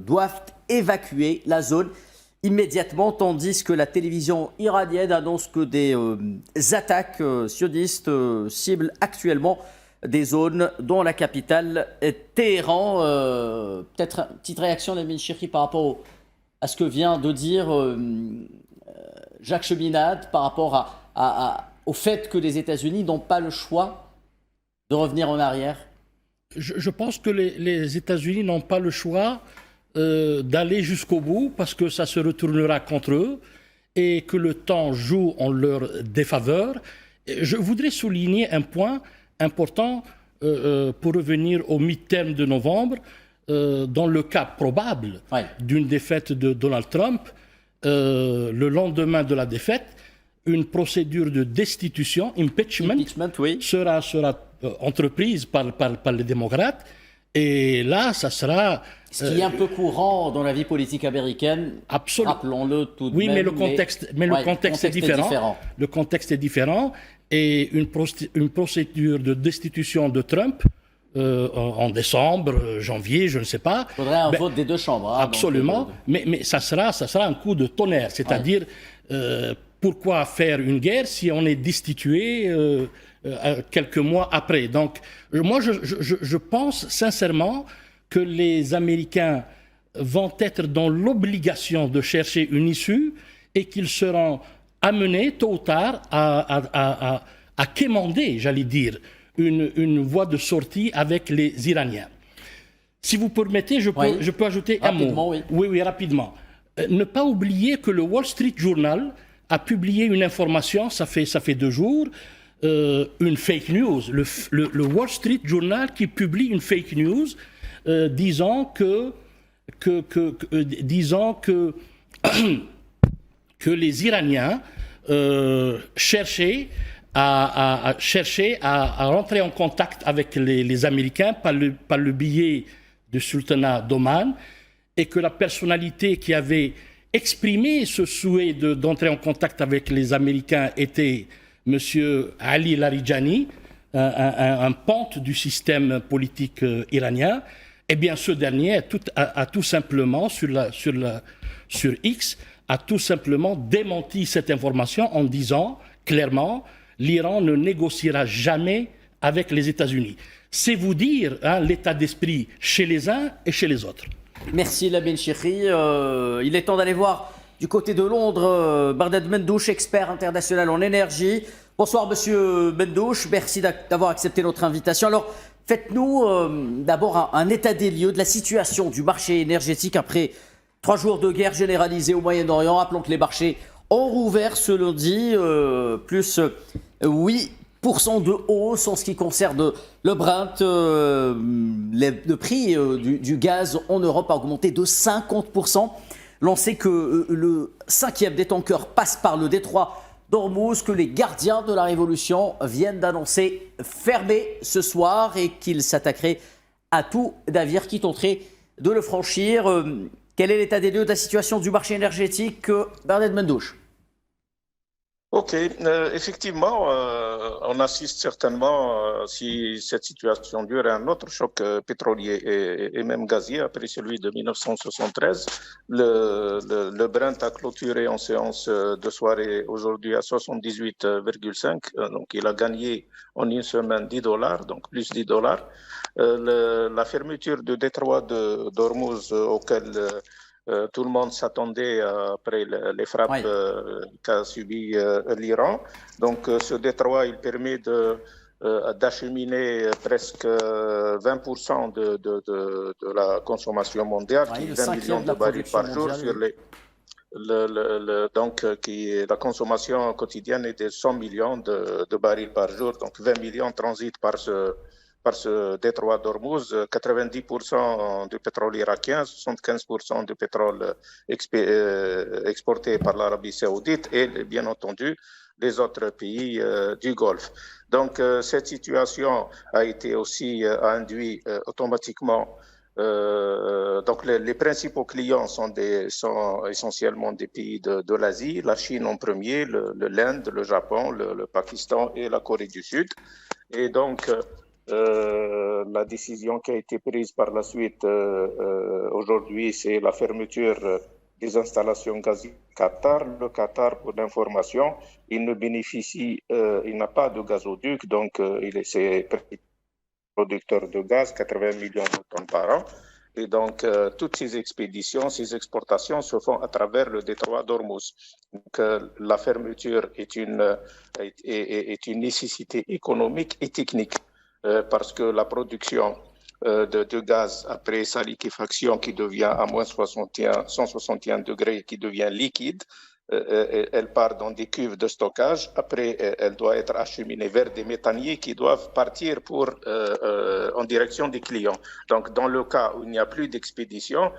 doivent évacuer la zone immédiatement, tandis que la télévision iranienne annonce que des attaques sionistes ciblent actuellement des zones dont la capitale est Téhéran. Peut-être une petite réaction d'Amin Chirki par rapport à ce que vient de dire Jacques Cheminade par rapport au fait que les États-Unis n'ont pas le choix de revenir en arrière. Je pense que les États-Unis n'ont pas le choix d'aller jusqu'au bout parce que ça se retournera contre eux et que le temps joue en leur défaveur. Je voudrais souligner un point important pour revenir au mi-terme de novembre. Dans le cas probable d'une défaite de Donald Trump, le lendemain de la défaite, une procédure de destitution, impeachment sera entreprise par les démocrates. Et là, ça sera... Ce qui est un peu courant dans la vie politique américaine, rappelons-le tout de même. Oui, mais le contexte est différent. Le contexte est différent. Et une procédure de destitution de Trump en décembre, janvier, je ne sais pas. Il faudrait un vote des deux chambres. Absolument. Mais ça sera un coup de tonnerre. C'est-à-dire, pourquoi faire une guerre si on est destitué quelques mois après? Donc, moi, je pense sincèrement que les Américains vont être dans l'obligation de chercher une issue et qu'ils seront amenés, tôt ou tard, à quémander, j'allais dire, une voie de sortie avec les Iraniens. Si vous permettez, je peux ajouter rapidement, un mot. Oui, rapidement. Ne pas oublier que le Wall Street Journal a publié une information, ça fait 2 jours, une fake news. Le Wall Street Journal qui publie une fake news disant que les Iraniens cherchaient à rentrer en contact avec les Américains par le biais du sultanat d'Oman, et que la personnalité qui avait exprimé ce souhait d'entrer en contact avec les Américains était M. Ali Larijani, un ponte du système politique iranien. Eh bien, ce dernier a tout simplement, sur X, a tout simplement démenti cette information en disant clairement l'Iran ne négociera jamais avec les États-Unis. C'est vous dire l'état d'esprit chez les uns et chez les autres. Merci Lamine Chirki. Il est temps d'aller voir du côté de Londres Barded Mendouche, expert international en énergie. Bonsoir Monsieur Mendouche, merci d'avoir accepté notre invitation. Alors, faites-nous d'abord un état des lieux de la situation du marché énergétique après 3 jours de guerre généralisée au Moyen-Orient. Rappelons que les marchés ont rouvert ce lundi, plus 8 de hausse en ce qui concerne le Brent. Le prix du gaz en Europe a augmenté de 50%. L'on sait que le 5e des tankers passe par le détroit d'Ormuz, que les gardiens de la Révolution viennent d'annoncer fermer ce soir et qu'ils s'attaqueraient à tout navire qui tenterait de le franchir. Quel est l'état des lieux de la situation du marché énergétique, Bernard Mendouche? Ok, effectivement, on assiste certainement, si cette situation dure, à un autre choc pétrolier et même gazier après celui de 1973. Le Brent a clôturé en séance de soirée aujourd'hui à 78,5, donc il a gagné en une semaine $10, donc plus $10. La fermeture du détroit d'Ormuz auquel tout le monde s'attendait après les frappes qu'a subi l'Iran. Donc, ce détroit, il permet d'acheminer presque 20% de la consommation mondiale, qui est 20 millions de barils par jour sur les. Donc, la consommation quotidienne est de 100 millions de barils par jour. Donc, 20 millions transitent par ce détroit d'Ormuz. 90% du pétrole irakien, 75% du pétrole exporté par l'Arabie saoudite et, bien entendu, les autres pays du Golfe. Donc, cette situation a été aussi induit automatiquement. Donc, les principaux clients sont essentiellement des pays de l'Asie, la Chine en premier, l'Inde, le Japon, le Pakistan et la Corée du Sud. Et donc, la décision qui a été prise par la suite aujourd'hui, c'est la fermeture des installations gazières au Qatar. Le Qatar, pour l'information, il ne bénéficie, il n'a pas de gazoduc, donc c'est producteur de gaz, 80 millions de tonnes par an. Et donc, toutes ces expéditions, ces exportations se font à travers le détroit d'Ormuz. Donc, la fermeture est une nécessité économique et technique. Parce que la production de gaz après sa liquéfaction qui devient à moins 161 degrés, qui devient liquide, elle part dans des cuves de stockage. Après, elle doit être acheminée vers des méthaniers qui doivent partir en direction des clients. Donc, dans le cas où il n'y a plus d'expédition,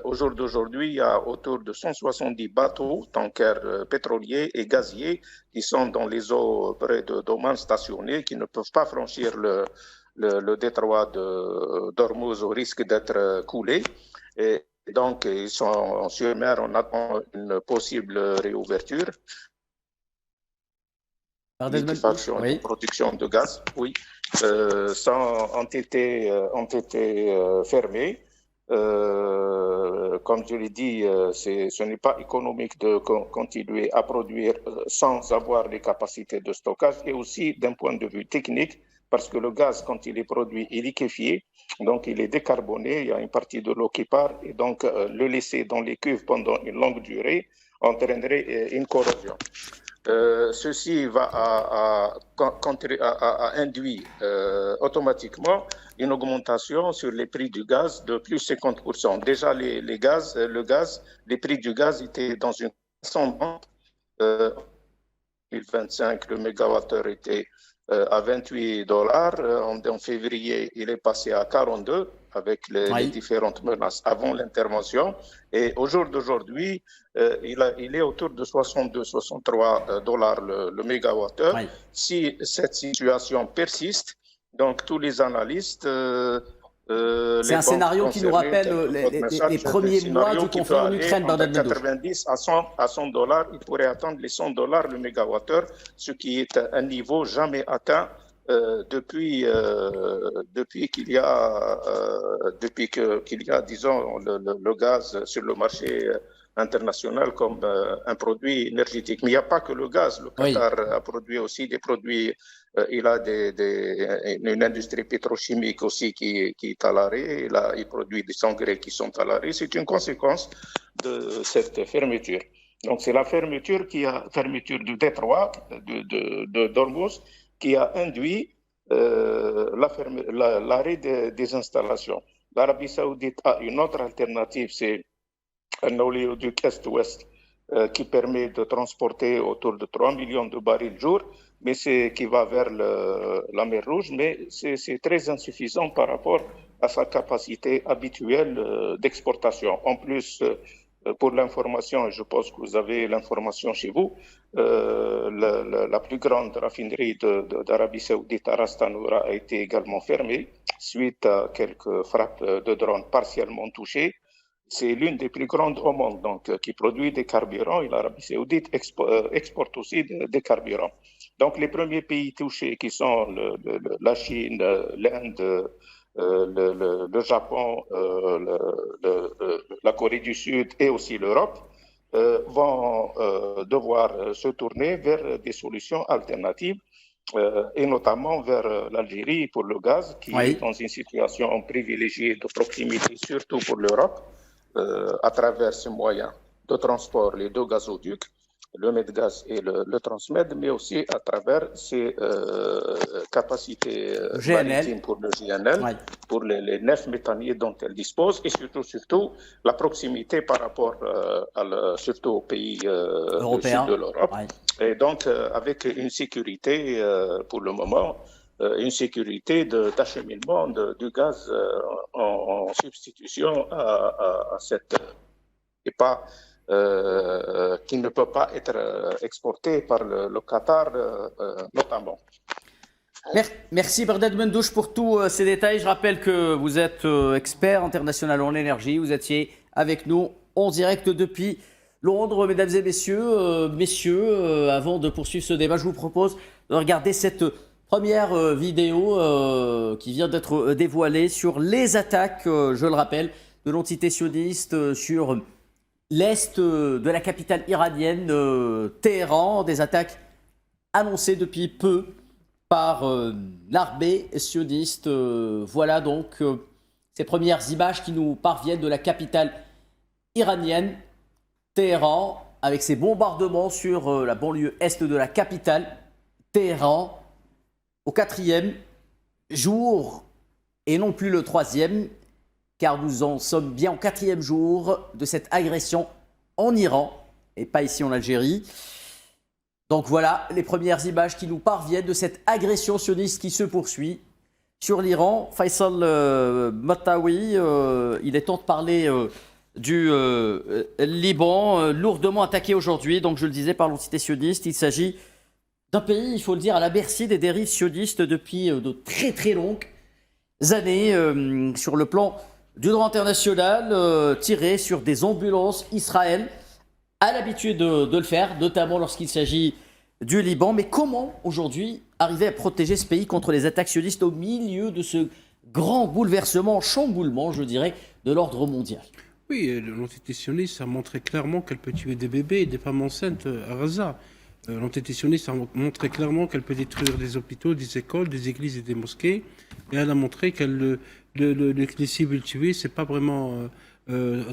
au jour d'aujourd'hui, il y a autour de 170 bateaux, tankers pétroliers et gaziers qui sont dans les eaux près d'Oman stationnés, qui ne peuvent pas franchir le détroit d'Ormuz au risque d'être coulés. Et donc, ils sont sur mer, on attend une possible réouverture. Liquéfaction et production de gaz, oui, ont été fermés. Comme je l'ai dit, ce n'est pas économique de continuer à produire sans avoir les capacités de stockage, et aussi d'un point de vue technique, parce que le gaz, quand il est produit, est liquéfié, donc il est décarboné, il y a une partie de l'eau qui part, et donc le laisser dans les cuves pendant une longue durée entraînerait une corrosion. Ceci va induire automatiquement une augmentation sur les prix du gaz de plus 50%. Déjà, les prix du gaz étaient dans une ascendante. En 2025, le mégawattheure était à $28. En février, il est passé à 42 avec les différentes menaces avant l'intervention. Et au jour d'aujourd'hui, il est autour de 62-63 $ le mégawattheure. Si cette situation persiste, donc tous les analystes... c'est un scénario qui nous rappelle les premiers mois du conflit en Ukraine. De 90 à 100 $, il pourrait atteindre les $100 le mégawattheure, ce qui est un niveau jamais atteint depuis qu'il y a, disons, le gaz sur le marché international comme un produit énergétique. Mais il n'y a pas que le gaz. Le Qatar a produit aussi des produits. Il a une industrie pétrochimique aussi qui est à l'arrêt. Il produit des engrais qui sont à l'arrêt. C'est une conséquence de cette fermeture. Donc, c'est la fermeture du détroit d'Ormuz qui a induit l'arrêt des installations. L'Arabie saoudite a une autre alternative, c'est un oléoduc Est-Ouest qui permet de transporter autour de 3 millions de barils jour. mais qui va vers la mer Rouge, mais c'est très insuffisant par rapport à sa capacité habituelle d'exportation. En plus, pour l'information, je pense que vous avez l'information chez vous, la plus grande raffinerie d'Arabie Saoudite à Ras Tanoura a été également fermée suite à quelques frappes de drones partiellement touchées. C'est l'une des plus grandes au monde, donc, qui produit des carburants, et l'Arabie Saoudite exporte aussi des carburants. Donc les premiers pays touchés, qui sont la Chine, l'Inde, le Japon, la Corée du Sud et aussi l'Europe, vont devoir se tourner vers des solutions alternatives, et notamment vers l'Algérie pour le gaz, qui est dans une situation privilégiée de proximité, surtout pour l'Europe, à travers ces moyens de transport, les deux gazoducs, le Medgaz et le Transmed, mais aussi à travers ses capacités maritimes pour le GNL, pour les 9 méthaniers dont elle dispose, et surtout la proximité par rapport surtout aux pays du sud de l'Europe. Et donc avec une sécurité pour le moment, une sécurité d'acheminement du gaz en substitution à cette... et pas... qui ne peut pas être exporté par le Qatar notamment. Merci Bernard Mendouche pour tous ces détails. Je rappelle que vous êtes expert international en énergie. Vous étiez avec nous en direct depuis Londres. Mesdames et messieurs, avant de poursuivre ce débat, je vous propose de regarder cette première vidéo qui vient d'être dévoilée sur les attaques, je le rappelle, de l'entité sioniste sur l'est de la capitale iranienne, Téhéran, des attaques annoncées depuis peu par l'armée sioniste. Voilà donc ces premières images qui nous parviennent de la capitale iranienne, Téhéran, avec ses bombardements sur la banlieue est de la capitale, Téhéran, au 4e jour et non plus le 3e, car nous en sommes bien au 4e jour de cette agression en Iran, et pas ici en Algérie. Donc voilà les premières images qui nous parviennent de cette agression sioniste qui se poursuit sur l'Iran. Faisal Matawi, il est temps de parler du Liban, lourdement attaqué aujourd'hui, donc je le disais, par l'entité sioniste. Il s'agit d'un pays, il faut le dire, à la merci des dérives sionistes depuis de très très longues années sur le plan du droit international, tiré sur des ambulances. Israël a l'habitude de le faire, notamment lorsqu'il s'agit du Liban. Mais comment aujourd'hui arriver à protéger ce pays contre les attaques sionistes au milieu de ce grand bouleversement, chamboulement, je dirais, de l'ordre mondial? Oui, l'entité sioniste a montré clairement qu'elle peut tuer des bébés et des femmes enceintes à Gaza. L'entité sioniste a montré clairement qu'elle peut détruire des hôpitaux, des écoles, des églises et des mosquées. Et elle a montré qu'elle... les cibles tuées, c'est pas vraiment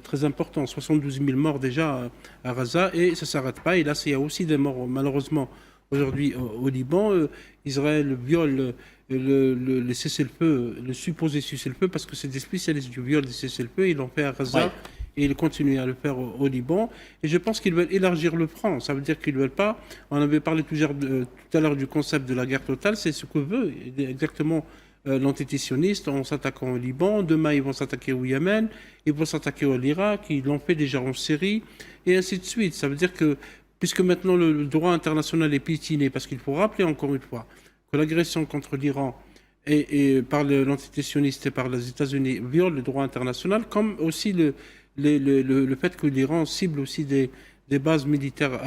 très important. 72 000 morts déjà à Gaza, et ça ne s'arrête pas. Et là, il y a aussi des morts, malheureusement, aujourd'hui au Liban. Israël viole le cessez-le-feu, le supposé cessez-le-feu, parce que c'est des spécialistes du viol des cessez-le-feu. Ils l'ont fait à Gaza. Et ils continuent à le faire au Liban. Et je pense qu'ils veulent élargir le front. Ça veut dire qu'ils ne veulent pas... On avait parlé tout à l'heure du concept de la guerre totale. C'est ce que veut exactement l'entité sioniste en s'attaquant au Liban. Demain, ils vont s'attaquer au Yémen. Ils vont s'attaquer à l'Irak. Ils l'ont fait déjà en Syrie. Et ainsi de suite. Ça veut dire que, puisque maintenant le droit international est piétiné, parce qu'il faut rappeler encore une fois que l'agression contre l'Iran et par l'entité sioniste et par les États-Unis viole le droit international, comme aussi le fait que l'Iran cible aussi des bases militaires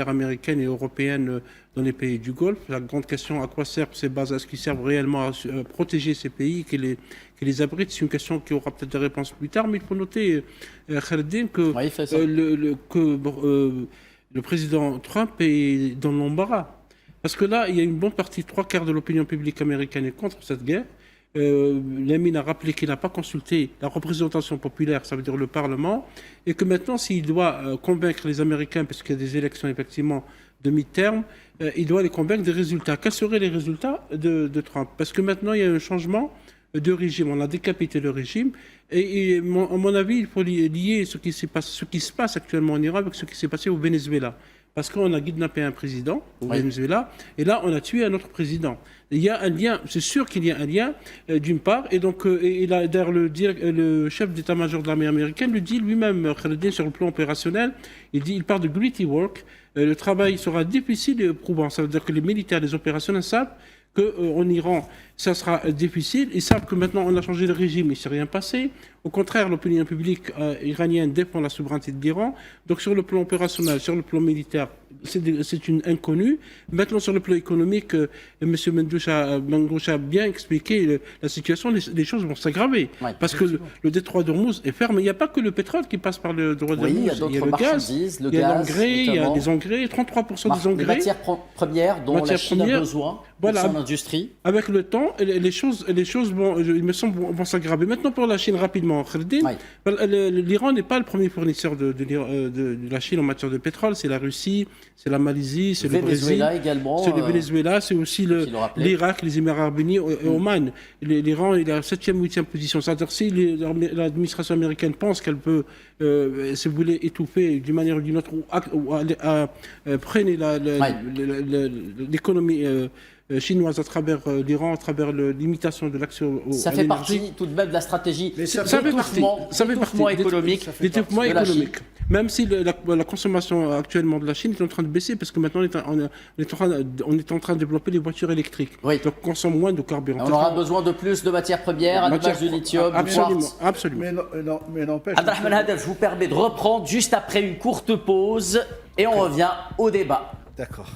américaines et européennes dans les pays du Golfe. La grande question, à quoi servent ces bases? Est-ce qu'ils servent réellement à protéger ces pays qui les abritent? C'est une question qui aura peut-être des réponses plus tard, mais il faut noter, Khalidine, que le président Trump est dans l'embarras. Parce que là, il y a une bonne partie, 3/4 de l'opinion publique américaine est contre cette guerre. Lamine a rappelé qu'il n'a pas consulté la représentation populaire, ça veut dire le Parlement, et que maintenant, s'il doit convaincre les Américains, parce qu'il y a des élections effectivement de mi-terme, il doit les convaincre des résultats. Quels seraient les résultats de Trump? Parce que maintenant, il y a un changement de régime, on a décapité le régime, et à mon avis, il faut lier ce qui se passe actuellement en Iran avec ce qui s'est passé au Venezuela. parce qu'on a kidnappé un président au Venezuela, et là, on a tué un autre président. Il y a un lien, c'est sûr qu'il y a un lien, d'une part, et donc, d'ailleurs, le chef d'état-major de l'armée américaine le dit lui-même, Khaled, sur le plan opérationnel, il parle de gritty work, le travail sera difficile et éprouvant. Ça veut dire que les militaires, les opérationnels savent qu'en Iran, ça sera difficile. Ils savent que maintenant, on a changé de régime, il ne s'est rien passé. Au contraire, l'opinion publique iranienne défend la souveraineté de l'Iran. Donc, sur le plan opérationnel, sur le plan militaire, c'est une inconnue. Maintenant, sur le plan économique, M. Mangouche a bien expliqué la situation. Les choses vont s'aggraver. Parce que le détroit d'Ormuz est fermé. Il n'y a pas que le pétrole qui passe par le détroit d'Ormuz. Il y a le gaz, il y a l'engrais, il y a des engrais, 33% des engrais. Les matières premières dont la Chine a besoin pour son industrie. Avec le temps, les choses vont, il me semble, vont s'aggraver. Maintenant, pour la Chine, rapidement, Khaldin, l'Iran n'est pas le premier fournisseur de la Chine en matière de pétrole. C'est la Russie, c'est la Malaisie, c'est le Brésil. Également, c'est le Venezuela, c'est aussi l'Irak, les Émirats arabes unis et Oman. L'Iran est à la 7e ou 8e position. C'est-à-dire si l'administration américaine pense qu'elle peut, si vous voulez, étouffer d'une manière ou d'une autre ou freiner l'économie chinoise à travers l'Iran, à travers l'imitation de l'accès au ça fait partie tout de même de la stratégie d'étouffement économique. Même si la consommation actuellement de la Chine est en train de baisser, parce que maintenant on est en train de développer les voitures électriques. Donc on consomme moins de carburant. On aura besoin de plus de matières premières, à l'image du lithium, absolument. Mais n'empêche. Abdelrahman Hadef, je vous permets de reprendre juste après une courte pause et on revient au débat. D'accord.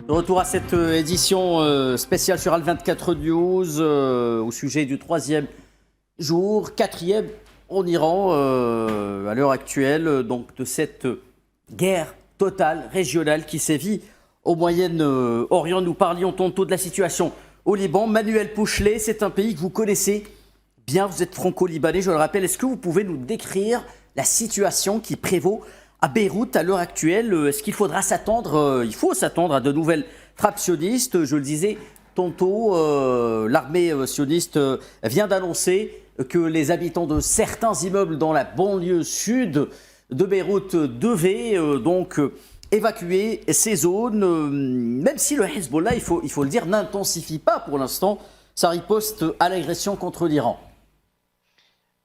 De retour à cette édition spéciale sur Al24 News au sujet du 3e jour, 4e en Iran à l'heure actuelle, donc de cette guerre totale régionale qui sévit au Moyen-Orient. Nous parlions tantôt de la situation au Liban. Manuel Pouchelet, c'est un pays que vous connaissez bien, vous êtes franco-libanais, je le rappelle. Est-ce que vous pouvez nous décrire la situation qui prévaut à Beyrouth, à l'heure actuelle? Est-ce qu'il faudra s'attendre, il faut s'attendre à de nouvelles frappes sionistes? Je le disais tantôt, l'armée sioniste vient d'annoncer que les habitants de certains immeubles dans la banlieue sud de Beyrouth devaient donc évacuer ces zones, même si le Hezbollah, il faut le dire, n'intensifie pas pour l'instant sa riposte à l'agression contre l'Iran.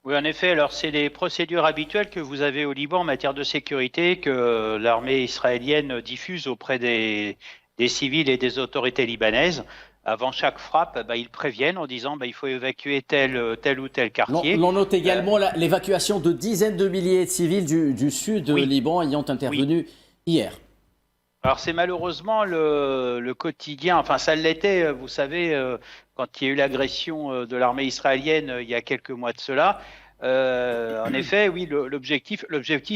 Oui, en effet. Alors, c'est les procédures habituelles que vous avez au Liban en matière de sécurité que l'armée israélienne diffuse auprès des civils et des autorités libanaises. Avant chaque frappe, ils préviennent en disant il faut évacuer tel ou tel quartier. On note également l'évacuation de dizaines de milliers de civils du sud Liban ayant intervenu hier. Alors c'est malheureusement le quotidien, enfin ça l'était, vous savez, quand il y a eu l'agression de l'armée israélienne il y a quelques mois de cela. En effet, oui, l'objectif,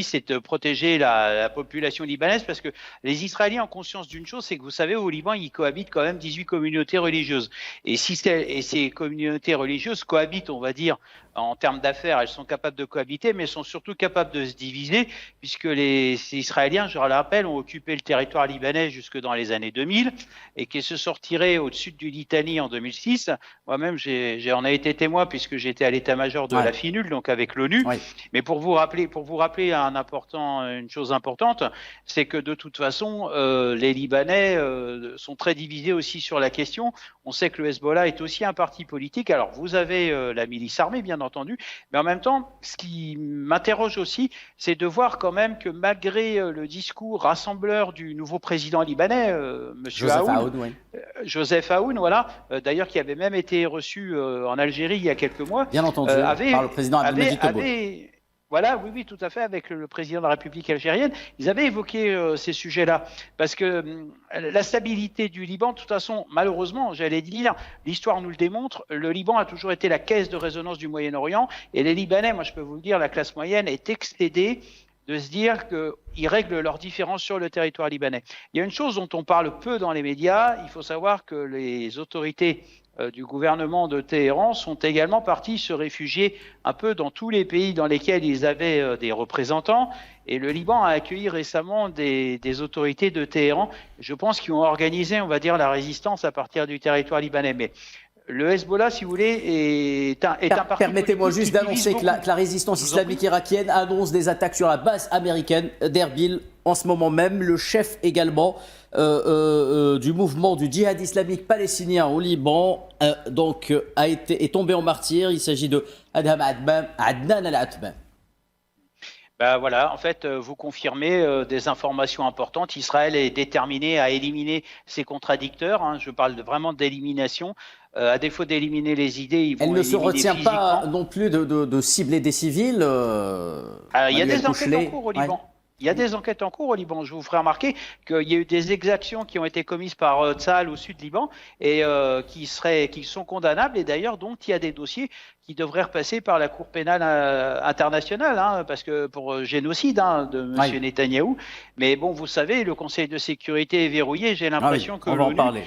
c'est de protéger la population libanaise parce que les Israéliens ont conscience d'une chose, c'est que vous savez, au Liban, il cohabite quand même 18 communautés religieuses. Et ces communautés religieuses cohabitent, on va dire, en termes d'affaires, elles sont capables de cohabiter, mais elles sont surtout capables de se diviser, puisque ces Israéliens, je le rappelle, ont occupé le territoire libanais jusque dans les années 2000 et qu'ils se sont retirés au-dessus du Litanie en 2006. Moi-même, j'en ai été témoin puisque j'étais à l'état-major de la FINUL, donc avec l'ONU. Mais pour vous rappeler une chose importante, c'est que de toute façon, les Libanais sont très divisés aussi sur la question. On sait que le Hezbollah est aussi un parti politique. Alors, vous avez la milice armée, bien entendu, mais en même temps, ce qui m'interroge aussi, c'est de voir quand même que malgré le discours rassembleur du nouveau président libanais, M. Joseph Aoun, voilà, d'ailleurs qui avait même été reçu en Algérie il y a quelques mois, bien entendu, par le président Abdelmadjid Tebboune. Voilà, oui, tout à fait, avec le président de la République algérienne, ils avaient évoqué ces sujets-là. Parce que la stabilité du Liban, de toute façon, malheureusement, j'allais dire, l'histoire nous le démontre, le Liban a toujours été la caisse de résonance du Moyen-Orient. Et les Libanais, moi je peux vous le dire, la classe moyenne est excédée de se dire qu'ils règlent leurs différences sur le territoire libanais. Il y a une chose dont on parle peu dans les médias, il faut savoir que les autorités du gouvernement de Téhéran sont également partis se réfugier un peu dans tous les pays dans lesquels ils avaient des représentants. Et le Liban a accueilli récemment des autorités de Téhéran, je pense, qui ont organisé, on va dire, la résistance à partir du territoire libanais. Mais le Hezbollah, si vous voulez, est un parti. Permettez-moi juste d'annoncer que la résistance islamique irakienne annonce des attaques sur la base américaine d'Erbil en ce moment même. Le chef également du mouvement du djihad islamique palestinien au Liban est tombé en martyr. Il s'agit de Adnan al-Atman. Ben voilà, en fait, vous confirmez des informations importantes. Israël est déterminé à éliminer ses contradicteurs. Hein. Je parle vraiment d'élimination. À défaut d'éliminer les idées, ils vont Elle ne se retient physiquement. pas non plus de cibler des civils. Il y a des enquêtes en cours au Liban. Ouais. Il y a des enquêtes en cours au Liban. Je vous ferai remarquer qu'il y a eu des exactions qui ont été commises par Tsahal au sud Liban et qui sont condamnables. Et d'ailleurs, donc, il y a des dossiers qui devraient repasser par la Cour pénale internationale, hein, parce que pour génocide de M. Netanyahou. Mais bon, vous savez, le Conseil de sécurité est verrouillé. J'ai l'impression que on va en parler.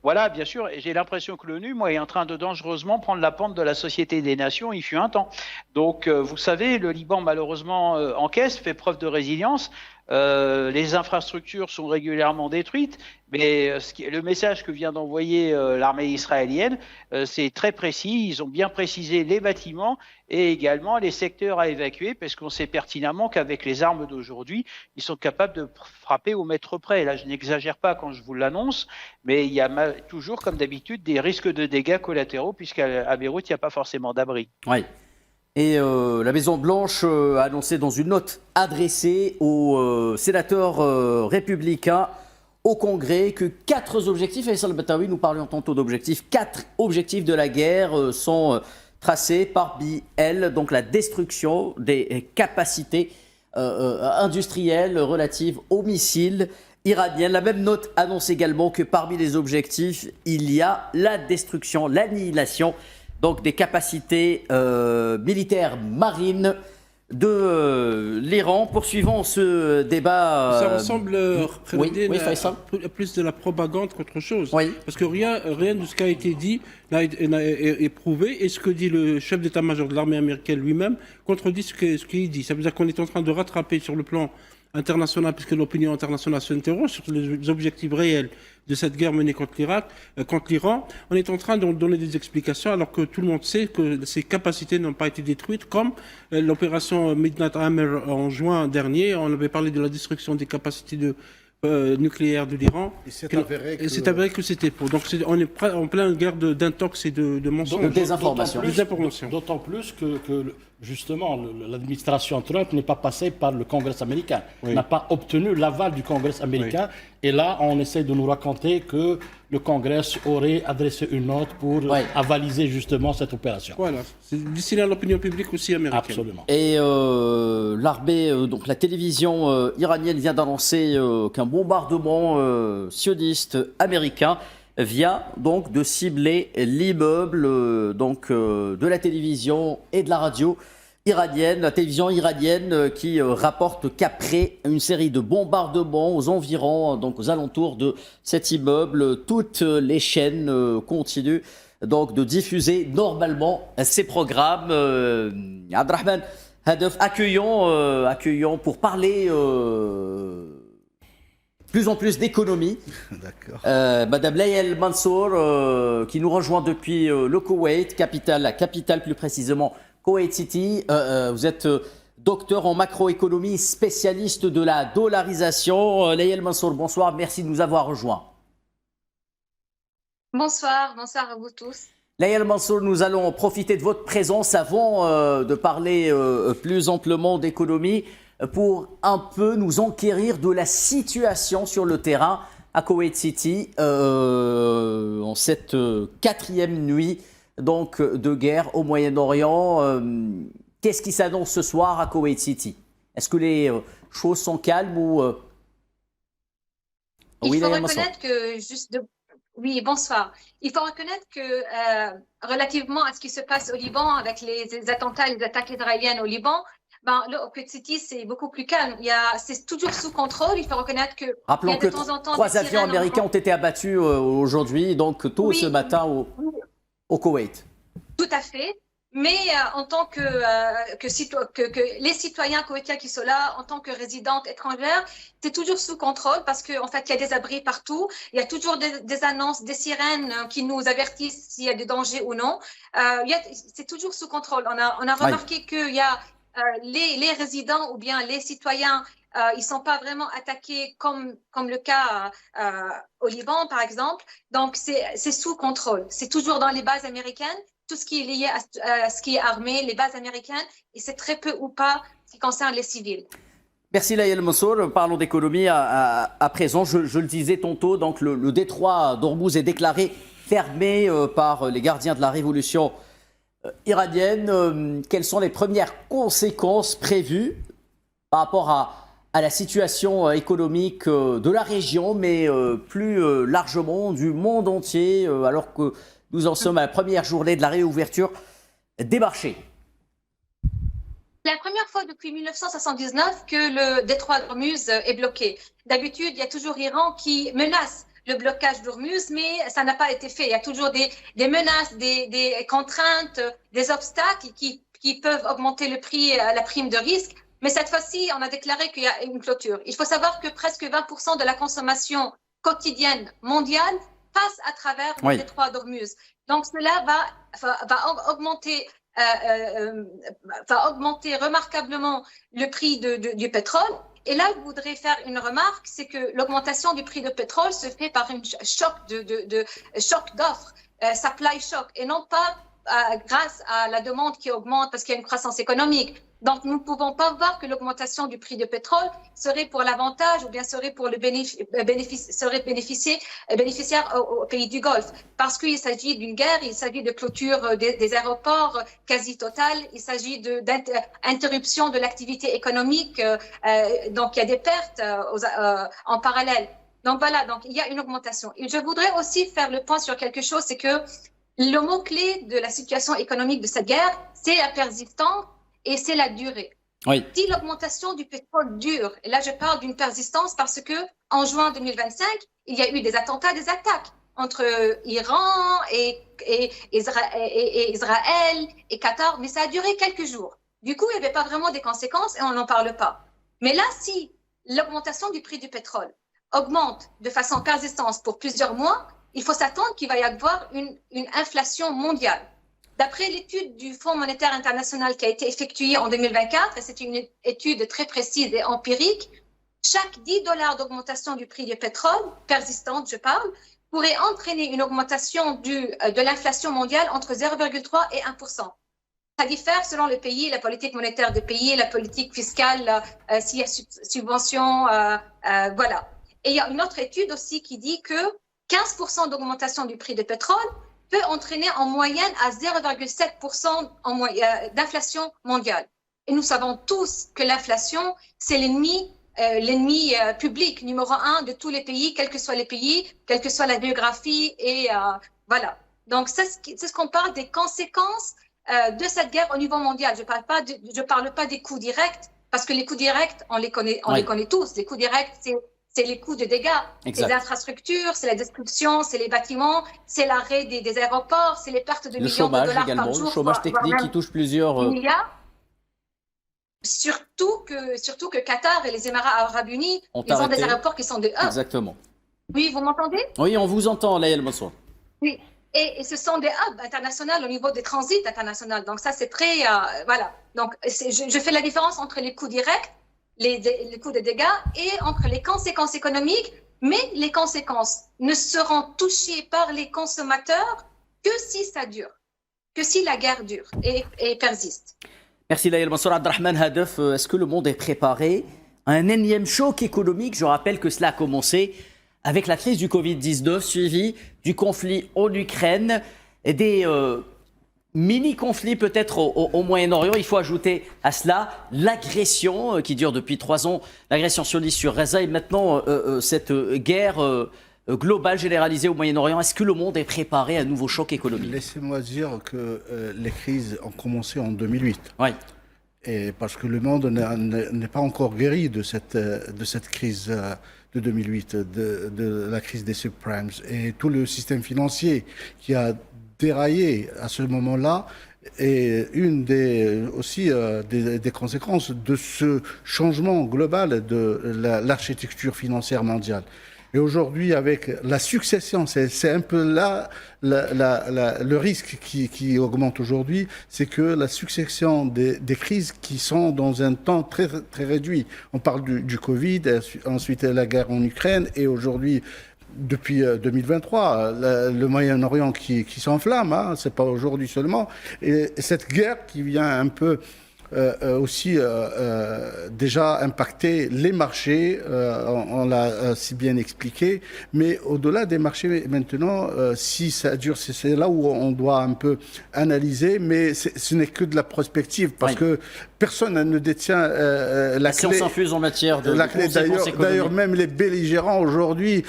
Voilà, bien sûr, et j'ai l'impression que l'ONU, est en train de dangereusement prendre la pente de la Société des Nations, il fut un temps. Donc, vous savez, le Liban, malheureusement, encaisse, fait preuve de résilience. Les infrastructures sont régulièrement détruites, mais le message que vient d'envoyer l'armée israélienne, c'est très précis. Ils ont bien précisé les bâtiments et également les secteurs à évacuer, parce qu'on sait pertinemment qu'avec les armes d'aujourd'hui, ils sont capables de frapper au mètre près. Là, je n'exagère pas quand je vous l'annonce, mais il y a toujours, comme d'habitude, des risques de dégâts collatéraux, puisqu'à Beyrouth, il n'y a pas forcément d'abri. Oui. Et la Maison-Blanche a annoncé dans une note adressée aux sénateurs républicains au Congrès que 4 objectifs, et Faisal Bataoui, nous parlions tantôt d'objectifs, 4 objectifs de la guerre sont tracés parmi elles, donc la destruction des capacités industrielles relatives aux missiles iraniens. La même note annonce également que parmi les objectifs, il y a la destruction, l'annihilation donc des capacités militaires marines de l'Iran. Poursuivons ce débat. Ça ressemble à plus de la propagande qu'autre chose. Oui. Parce que rien de ce qui a été dit est prouvé. Et ce que dit le chef d'état-major de l'armée américaine lui-même contredit ce qu'il dit. Ça veut dire qu'on est en train de rattraper sur le plan international, puisque l'opinion internationale s'interroge sur les objectifs réels de cette guerre menée contre l'Iran. On est en train de donner des explications alors que tout le monde sait que ces capacités n'ont pas été détruites, comme l'opération Midnight Hammer en juin dernier. On avait parlé de la destruction des capacités nucléaires de l'Iran. Et c'est avéré que c'était faux. Donc on est en pleine guerre d'intox et de mensonges. De désinformation. D'autant plus que justement, l'administration Trump n'est pas passée par le Congrès américain, n'a pas obtenu l'aval du Congrès américain. Et là, on essaie de nous raconter que le Congrès aurait adressé une note pour avaliser justement cette opération. Voilà, c'est destiné à l'opinion publique aussi américaine. Absolument. Et l'armée, donc la télévision iranienne vient d'annoncer qu'un bombardement sioniste américain vient donc de cibler l'immeuble de la télévision et de la radio iranienne, la télévision iranienne qui rapporte qu'après une série de bombardements aux environs, donc aux alentours de cet immeuble, toutes les chaînes continuent donc de diffuser normalement ces programmes. Abdrahman Hadef, accueillons pour parler plus en plus d'économie. D'accord. Madame Layel Mansour, qui nous rejoint depuis le Koweït, la capitale plus précisément, Koweït City. Vous êtes docteur en macroéconomie, spécialiste de la dollarisation. Layel Mansour, bonsoir, merci de nous avoir rejoints. Bonsoir à vous tous. Layel Mansour, nous allons profiter de votre présence avant de parler plus amplement d'économie pour un peu nous enquérir de la situation sur le terrain à Koweït City en cette 4e nuit donc, de guerre au Moyen-Orient. Qu'est-ce qui s'annonce ce soir à Koweït City? Est-ce que les choses sont calmes ou... Il faut reconnaître que Oui, bonsoir. Il faut reconnaître que relativement à ce qui se passe au Liban avec les attentats, les attaques israéliennes au Liban, Oklahoma City, c'est beaucoup plus calme. C'est toujours sous contrôle. Il faut reconnaître que Rappelons que 3 avions américains ont été abattus aujourd'hui, donc tôt ce matin au Koweït. Tout à fait. Mais en tant que les citoyens koweïtiens qui sont là, en tant que résidentes étrangères, c'est toujours sous contrôle parce qu'en fait, il y a des abris partout. Il y a toujours des annonces, des sirènes qui nous avertissent s'il y a des dangers ou non. C'est toujours sous contrôle. On a remarqué qu'il y a les résidents ou bien les citoyens, ils sont pas vraiment attaqués comme le cas au Liban, par exemple. Donc, c'est sous contrôle. C'est toujours dans les bases américaines. Tout ce qui est lié à ce qui est armé, les bases américaines, et c'est très peu ou pas ce qui concerne les civils. Merci Laïel Mansour. Parlons d'économie à présent. Je le disais tantôt, donc le détroit d'Ormuz est déclaré fermé par les gardiens de la révolution iranienne. Quelles sont les premières conséquences prévues par rapport à la situation économique de la région, mais plus largement du monde entier, alors que nous en sommes à la première journée de la réouverture des marchés? La première fois depuis 1979 que le détroit d'Ormuz est bloqué. D'habitude, il y a toujours l'Iran qui menace le blocage d'Ormuz, mais ça n'a pas été fait. Il y a toujours des menaces, des contraintes, des obstacles qui peuvent augmenter le prix, la prime de risque. Mais cette fois-ci, on a déclaré qu'il y a une clôture. Il faut savoir que presque 20% de la consommation quotidienne mondiale passe à travers le détroit d'Ormuz. Donc, cela va augmenter remarquablement le prix du pétrole. Et là, je voudrais faire une remarque, c'est que l'augmentation du prix du pétrole se fait par un choc d'offres, supply shock, et non pas grâce à la demande qui augmente parce qu'il y a une croissance économique. Donc, nous ne pouvons pas voir que l'augmentation du prix du pétrole serait pour l'avantage ou bien serait pour le bénéficiaire aux pays du Golfe. Parce qu'il s'agit d'une guerre, il s'agit de clôture des aéroports quasi totale, il s'agit d'interruption de l'activité économique. Donc, il y a des pertes en parallèle. Donc, voilà, donc il y a une augmentation. Et je voudrais aussi faire le point sur quelque chose, c'est que le mot-clé de la situation économique de cette guerre, c'est la persistance et c'est la durée. Oui. Si l'augmentation du pétrole dure, et là je parle d'une persistance parce que en juin 2025, il y a eu des attaques entre Iran et Israël et Qatar, mais ça a duré quelques jours. Du coup, il n'y avait pas vraiment des conséquences et on n'en parle pas. Mais là, si l'augmentation du prix du pétrole augmente de façon persistante pour plusieurs mois, il faut s'attendre qu'il va y avoir une inflation mondiale. D'après l'étude du Fonds monétaire international qui a été effectuée en 2024, et c'est une étude très précise et empirique, chaque $10 d'augmentation du prix du pétrole, persistante je parle, pourrait entraîner une augmentation de l'inflation mondiale entre 0,3 et 1%. Ça diffère selon le pays, la politique monétaire du pays, la politique fiscale, s'il y a subvention, voilà. Et il y a une autre étude aussi qui dit que 15% d'augmentation du prix du pétrole peut entraîner en moyenne à 0,7% d'inflation mondiale. Et nous savons tous que l'inflation, c'est l'ennemi public numéro 1 de tous les pays, quels que soient les pays, quelle que soit la géographie. Et voilà. Donc, c'est ce qu'on parle des conséquences de cette guerre au niveau mondial. Je parle pas des coûts directs, parce que les coûts directs, on les connaît tous. Les coûts directs, c'est les coûts de dégâts, exact. Les infrastructures, c'est la destruction, c'est les bâtiments, c'est l'arrêt des aéroports, c'est les pertes de millions de dollars également, par jour. Le chômage technique qui touche plusieurs milliards. Surtout que Qatar et les Émirats arabes unis, ils ont des aéroports qui sont des hubs. Exactement. Oui, vous m'entendez? Oui, on vous entend, Laïel Mansour. Oui, et ce sont des hubs internationaux au niveau des transits internationaux. Donc ça, c'est très... voilà. Donc, je fais la différence entre les coûts directs, les coûts de dégâts et entre les conséquences économiques, mais les conséquences ne seront touchées par les consommateurs que si ça dure, que si la guerre dure et persiste. Merci Laïel Mansour. Abdrahman Hadef, est-ce que le monde est préparé à un énième choc économique? Je rappelle que cela a commencé avec la crise du Covid-19, suivie du conflit en Ukraine et des mini-conflit peut-être au Moyen-Orient. Il faut ajouter à cela l'agression qui dure depuis 3 ans, l'agression sioniste sur Gaza et maintenant cette guerre globale généralisée au Moyen-Orient. Est-ce que le monde est préparé à un nouveau choc économique? Laissez-moi dire que les crises ont commencé en 2008. Oui. Et parce que le monde n'est pas encore guéri de cette crise de 2008, de la crise des subprimes. Et tout le système financier qui a déraillé à ce moment-là est une des conséquences de ce changement global de l'architecture financière mondiale. Et aujourd'hui, avec la succession, c'est un peu là le risque qui augmente aujourd'hui, c'est que la succession des crises qui sont dans un temps très, très réduit. On parle du Covid, ensuite la guerre en Ukraine, et aujourd'hui, depuis 2023, le Moyen-Orient qui s'enflamme, hein, c'est pas aujourd'hui seulement, et cette guerre qui vient un peu aussi déjà impacter les marchés, on l'a si bien expliqué, mais au-delà des marchés maintenant, si ça dure, c'est là où on doit un peu analyser, mais ce n'est que de la prospective, parce que personne ne détient la clé. Si on s'infuse en matière de la clé, d'ailleurs, même les belligérants aujourd'hui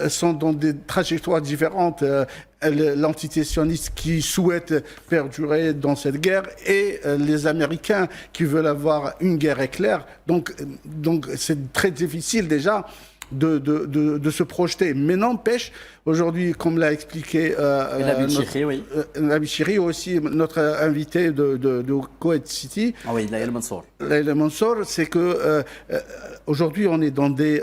sont dans des trajectoires différentes. L'antité-sioniste qui souhaite perdurer dans cette guerre et les Américains qui veulent avoir une guerre éclair. Donc c'est très difficile déjà de se projeter. Mais n'empêche, aujourd'hui, comme l'a expliqué Nabil Chiri, aussi notre invité de Koweït City, Layla Mansour, c'est que aujourd'hui on est dans des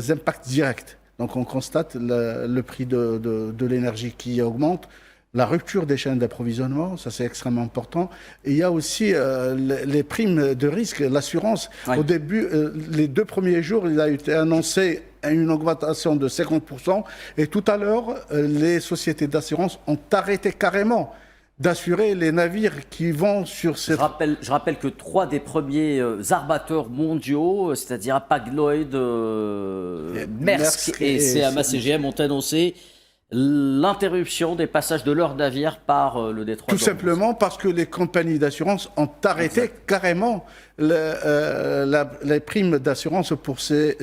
impacts directs. Donc on constate le prix de l'énergie qui augmente, la rupture des chaînes d'approvisionnement, ça c'est extrêmement important. Et il y a aussi les primes de risque, l'assurance. Au début, les 2 premiers jours, il a été annoncé une augmentation de 50%. Et tout à l'heure, les sociétés d'assurance ont arrêté carrément d'assurer les navires qui vont sur cette... Je rappelle que 3 des premiers armateurs mondiaux, c'est-à-dire Hapag-Lloyd, Maersk et CMA CGM, ont annoncé l'interruption des passages de leurs navires par le détroit. Tout simplement parce que les compagnies d'assurance ont arrêté carrément les primes d'assurance pour ces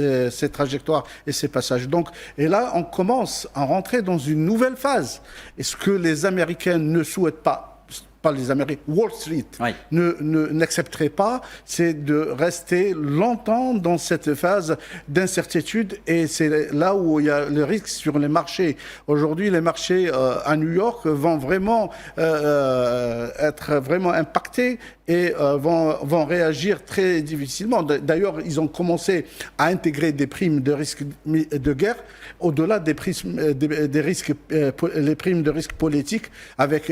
trajectoires et ces passages. Donc, et là, on commence à rentrer dans une nouvelle phase. Et ce que les Américains ne souhaitent pas les Américains, Wall Street n'accepterait pas, c'est de rester longtemps dans cette phase d'incertitude, et c'est là où il y a le risque sur les marchés. Aujourd'hui, les marchés à New York vont vraiment être vraiment impactés et vont réagir très difficilement. D'ailleurs, ils ont commencé à intégrer des primes de risque de guerre au-delà des risques, les primes de risque politique, avec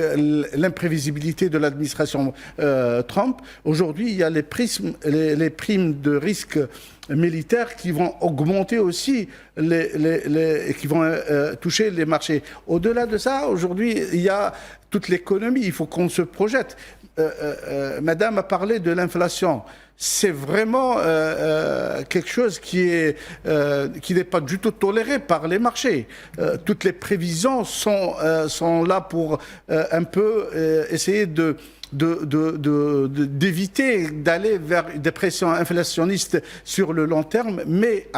l'imprévisibilité de l'administration Trump. Aujourd'hui, il y a les primes de risque militaires qui vont augmenter aussi, qui vont toucher les marchés. Au-delà de ça, aujourd'hui, il y a toute l'économie. Il faut qu'on se projette. Madame a parlé de l'inflation. C'est vraiment quelque chose qui n'est pas du tout toléré par les marchés. Toutes les prévisions sont là pour un peu essayer d'éviter d'aller vers des pressions inflationnistes sur le long terme, mais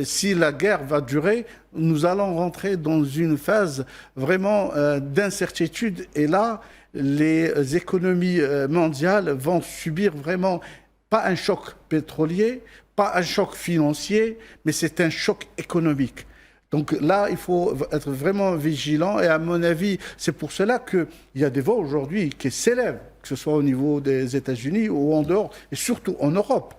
si la guerre va durer, nous allons rentrer dans une phase vraiment d'incertitude, et là, les économies mondiales vont subir vraiment pas un choc pétrolier, pas un choc financier, mais c'est un choc économique. Donc là, il faut être vraiment vigilant, et à mon avis, c'est pour cela qu'il y a des voix aujourd'hui qui s'élèvent, que ce soit au niveau des États-Unis ou en dehors, et surtout en Europe.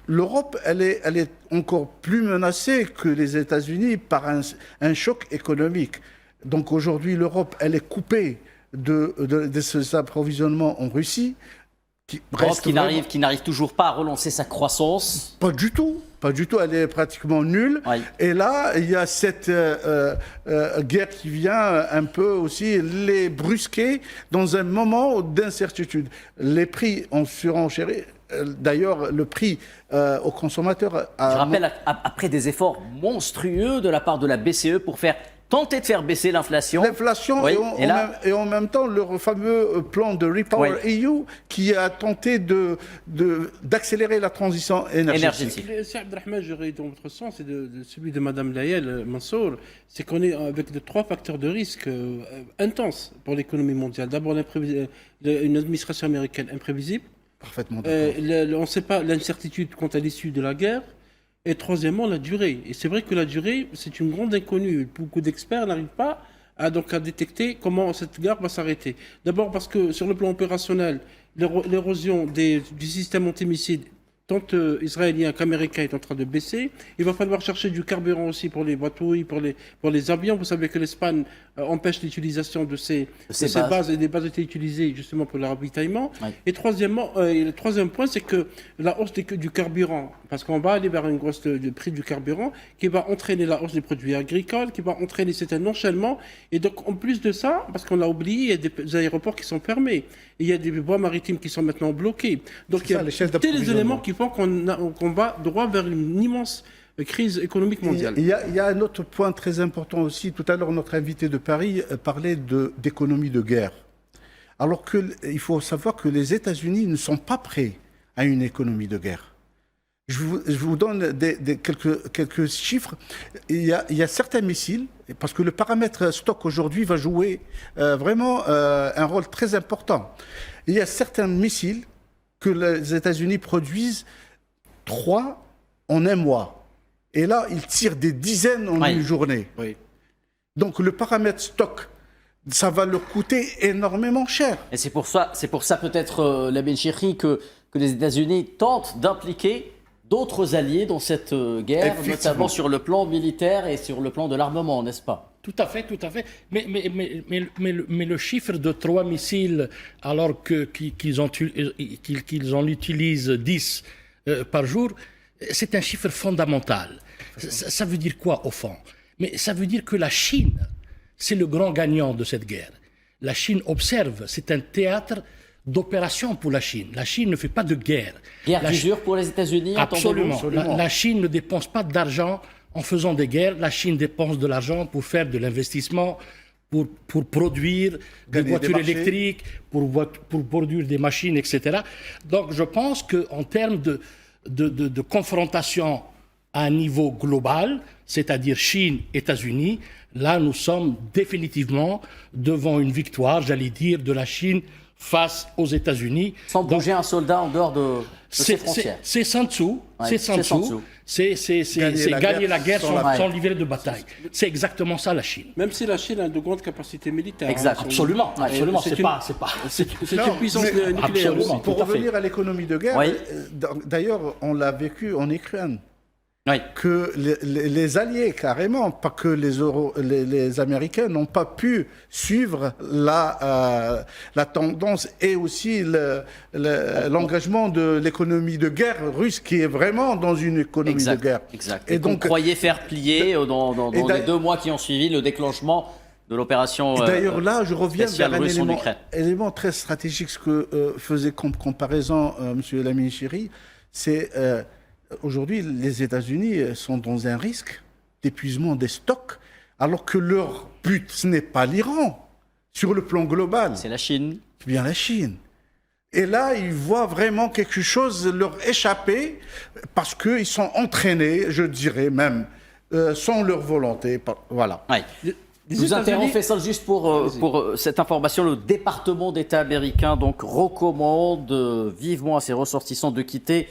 L'Europe, elle est encore plus menacée que les États-Unis par un choc économique. Donc aujourd'hui, l'Europe, elle est coupée de ces approvisionnements en Russie. Qui n'arrive toujours pas à relancer sa croissance. Pas du tout, elle est pratiquement nulle. Oui. Et là, il y a cette guerre qui vient un peu aussi les brusquer dans un moment d'incertitude. Les prix ont surenchéri. D'ailleurs, le prix aux consommateurs... Je rappelle, après des efforts monstrueux de la part de la BCE pour faire tenter de faire baisser l'inflation. L'inflation Oui, et en même temps leur fameux plan de Repower EU qui a tenté d'accélérer la transition énergétique. C'est Abdelrahman, j'aurais dans votre sens, et de celui de Mme Layel Mansour, c'est qu'on est avec de 3 facteurs de risque intenses pour l'économie mondiale. D'abord, une administration américaine imprévisible. Parfaitement d'accord. On ne sait pas l'incertitude quant à l'issue de la guerre. Et troisièmement, la durée. Et c'est vrai que la durée, c'est une grande inconnue. Beaucoup d'experts n'arrivent pas à détecter comment cette guerre va s'arrêter. D'abord parce que sur le plan opérationnel, l'érosion du système antimissile, tant israélien qu'américain, est en train de baisser. Il va falloir chercher du carburant aussi pour les bateaux, pour les avions. Vous savez que l'Espagne empêche l'utilisation de ces bases, et des bases étaient utilisées justement pour le ravitaillement. Oui. Et troisièmement, le troisième point, c'est que la hausse du carburant, parce qu'on va aller vers une grosse du prix du carburant, qui va entraîner la hausse des produits agricoles, qui va entraîner certains enchaînements. Et donc, en plus de ça, parce qu'on l'a oublié, il y a des aéroports qui sont fermés. Il y a des voies maritimes qui sont maintenant bloquées. Donc, il y a tous les éléments qui font qu'on va droit vers une immense crise économique mondiale. Il y a un autre point très important aussi. Tout à l'heure, notre invité de Paris parlait d'économie de guerre. Alors qu'il faut savoir que les États-Unis ne sont pas prêts à une économie de guerre. Je vous donne quelques chiffres. Il y a certains missiles, parce que le paramètre stock aujourd'hui va jouer vraiment un rôle très important. Il y a certains missiles que les États-Unis produisent 3 en un mois. Et là, ils tirent des dizaines en une journée. Oui. Donc le paramètre stock, ça va leur coûter énormément cher. Et c'est pour ça peut-être, Lamine Chikri, que les États-Unis tentent d'impliquer d'autres alliés dans cette guerre, notamment sur le plan militaire et sur le plan de l'armement, n'est-ce pas? Tout à fait, tout à fait. Mais le chiffre de 3 missiles, alors qu'ils en utilisent 10 par jour, c'est un chiffre fondamental. Ça veut dire quoi au fond? Mais ça veut dire que la Chine, c'est le grand gagnant de cette guerre. La Chine observe, c'est un théâtre d'opération pour la Chine. La Chine ne fait pas de guerre. Guerre plus dure pour les États-Unis? Absolument. La Chine ne dépense pas d'argent en faisant des guerres. La Chine dépense de l'argent pour faire de l'investissement, pour produire des voitures électriques, pour produire des machines, etc. Donc je pense qu'en termes de confrontation à un niveau global, c'est-à-dire Chine, États-Unis, là nous sommes définitivement devant une victoire, j'allais dire, de la Chine face aux États-Unis. Sans bouger un soldat en dehors de ses frontières. C'est Sun Tzu. C'est gagner la guerre sans livrer de bataille. C'est exactement ça la Chine. Même si la Chine a de grandes capacités militaires. Exact. Absolument. C'est une puissance nucléaire. Absolument. Pour revenir à l'économie de guerre, d'ailleurs, on l'a vécu en Ukraine. Oui. Que les alliés, carrément, pas que les Américains, n'ont pas pu suivre la tendance et aussi l'engagement de l'économie de guerre russe, qui est vraiment dans une économie de guerre. Exact. Et donc, croyait faire plier dans les 2 mois qui ont suivi le déclenchement de l'opération. D'ailleurs, là, je reviens vers un élément très stratégique, ce que faisait comme comparaison M. Lamine Chikri, c'est... Aujourd'hui, les États-Unis sont dans un risque d'épuisement des stocks, alors que leur but, ce n'est pas l'Iran, sur le plan global. C'est la Chine. C'est bien la Chine. Et là, ils voient vraiment quelque chose leur échapper, parce qu'ils sont entraînés, je dirais même, sans leur volonté. Voilà. Ouais. Nous interrompons Faisal juste pour cette information. Le département d'État américain donc, recommande vivement à ses ressortissants de quitter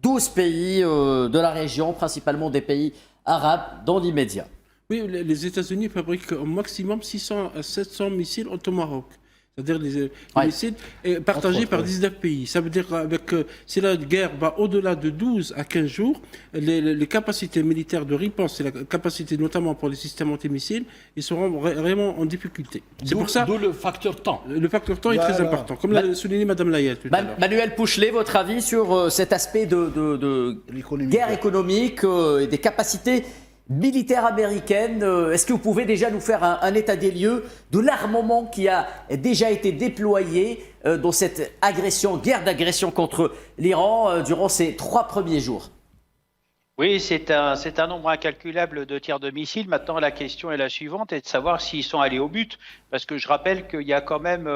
12 pays de la région, principalement des pays arabes, dans l'immédiat. Oui, les États-Unis fabriquent au maximum 600 à 700 missiles au Tomahawk. C'est-à-dire les missiles partagés par 19 pays. Ça veut dire que si la guerre va au-delà de 12 à 15 jours, les capacités militaires de riposte, et la capacité notamment pour les systèmes antimissiles, ils seront vraiment en difficulté. C'est pour ça. D'où le facteur temps. Le facteur temps est très important, comme l'a souligné Mme Layel tout à l'heure. Manuel Pouchelet, votre avis sur cet aspect de guerre économique et des capacités militaire américaine, est-ce que vous pouvez déjà nous faire un état des lieux de l'armement qui a déjà été déployé dans cette guerre d'agression contre l'Iran durant ces 3 premiers jours? Oui, c'est un nombre incalculable de tirs de missiles. Maintenant, la question est la suivante, est de savoir s'ils sont allés au but. Parce que je rappelle qu'il y a quand même,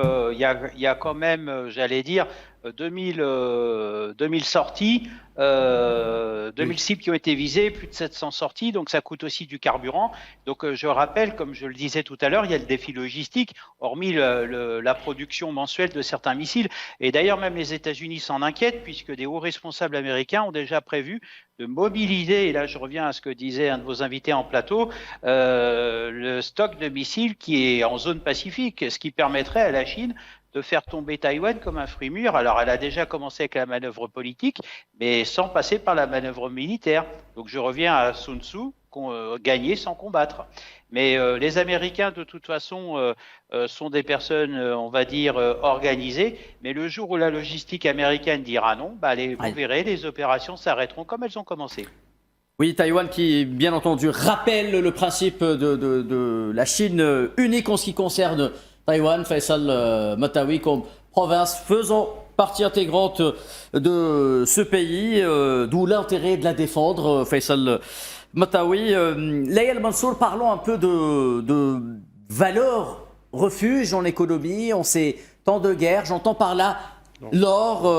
j'allais dire, 2000 sorties, 2000 cibles qui ont été visées, plus de 700 sorties, donc ça coûte aussi du carburant. Donc je rappelle, comme je le disais tout à l'heure, il y a le défi logistique, hormis la production mensuelle de certains missiles. Et d'ailleurs, même les États-Unis s'en inquiètent, puisque des hauts responsables américains ont déjà prévu de mobiliser, et là je reviens à ce que disait un de vos invités en plateau, le stock de missiles qui est en zone Pacifique, ce qui permettrait à la Chine de faire tomber Taïwan comme un fruit mûr. Alors elle a déjà commencé avec la manœuvre politique, mais sans passer par la manœuvre militaire. Donc je reviens à Sun Tzu, gagner sans combattre. Mais les Américains, de toute façon, sont des personnes, on va dire, organisées. Mais le jour où la logistique américaine dira non, vous verrez, les opérations s'arrêteront comme elles ont commencé. Oui, Taïwan qui, bien entendu, rappelle le principe de la Chine unique en ce qui concerne Taïwan, Faisal Matawi, comme province faisant partie intégrante de ce pays, d'où l'intérêt de la défendre, Faisal Matawi. Layal Mansour, parlons un peu de valeur refuge en économie, en ces temps de guerre. J'entends par là l'or,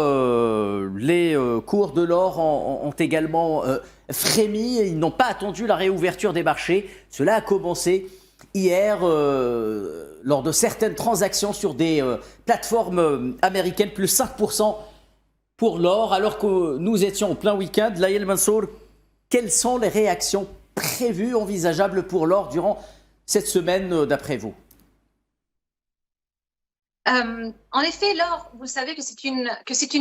les cours de l'or ont également frémi. Ils n'ont pas attendu la réouverture des marchés. Cela a commencé hier lors de certaines transactions sur des plateformes américaines, plus 5% pour l'or, alors que nous étions en plein week-end. Layal Mansour, quelles sont les réactions prévues, envisageables pour l'or durant cette semaine d'après vous? En effet, l'or, vous savez que c'est une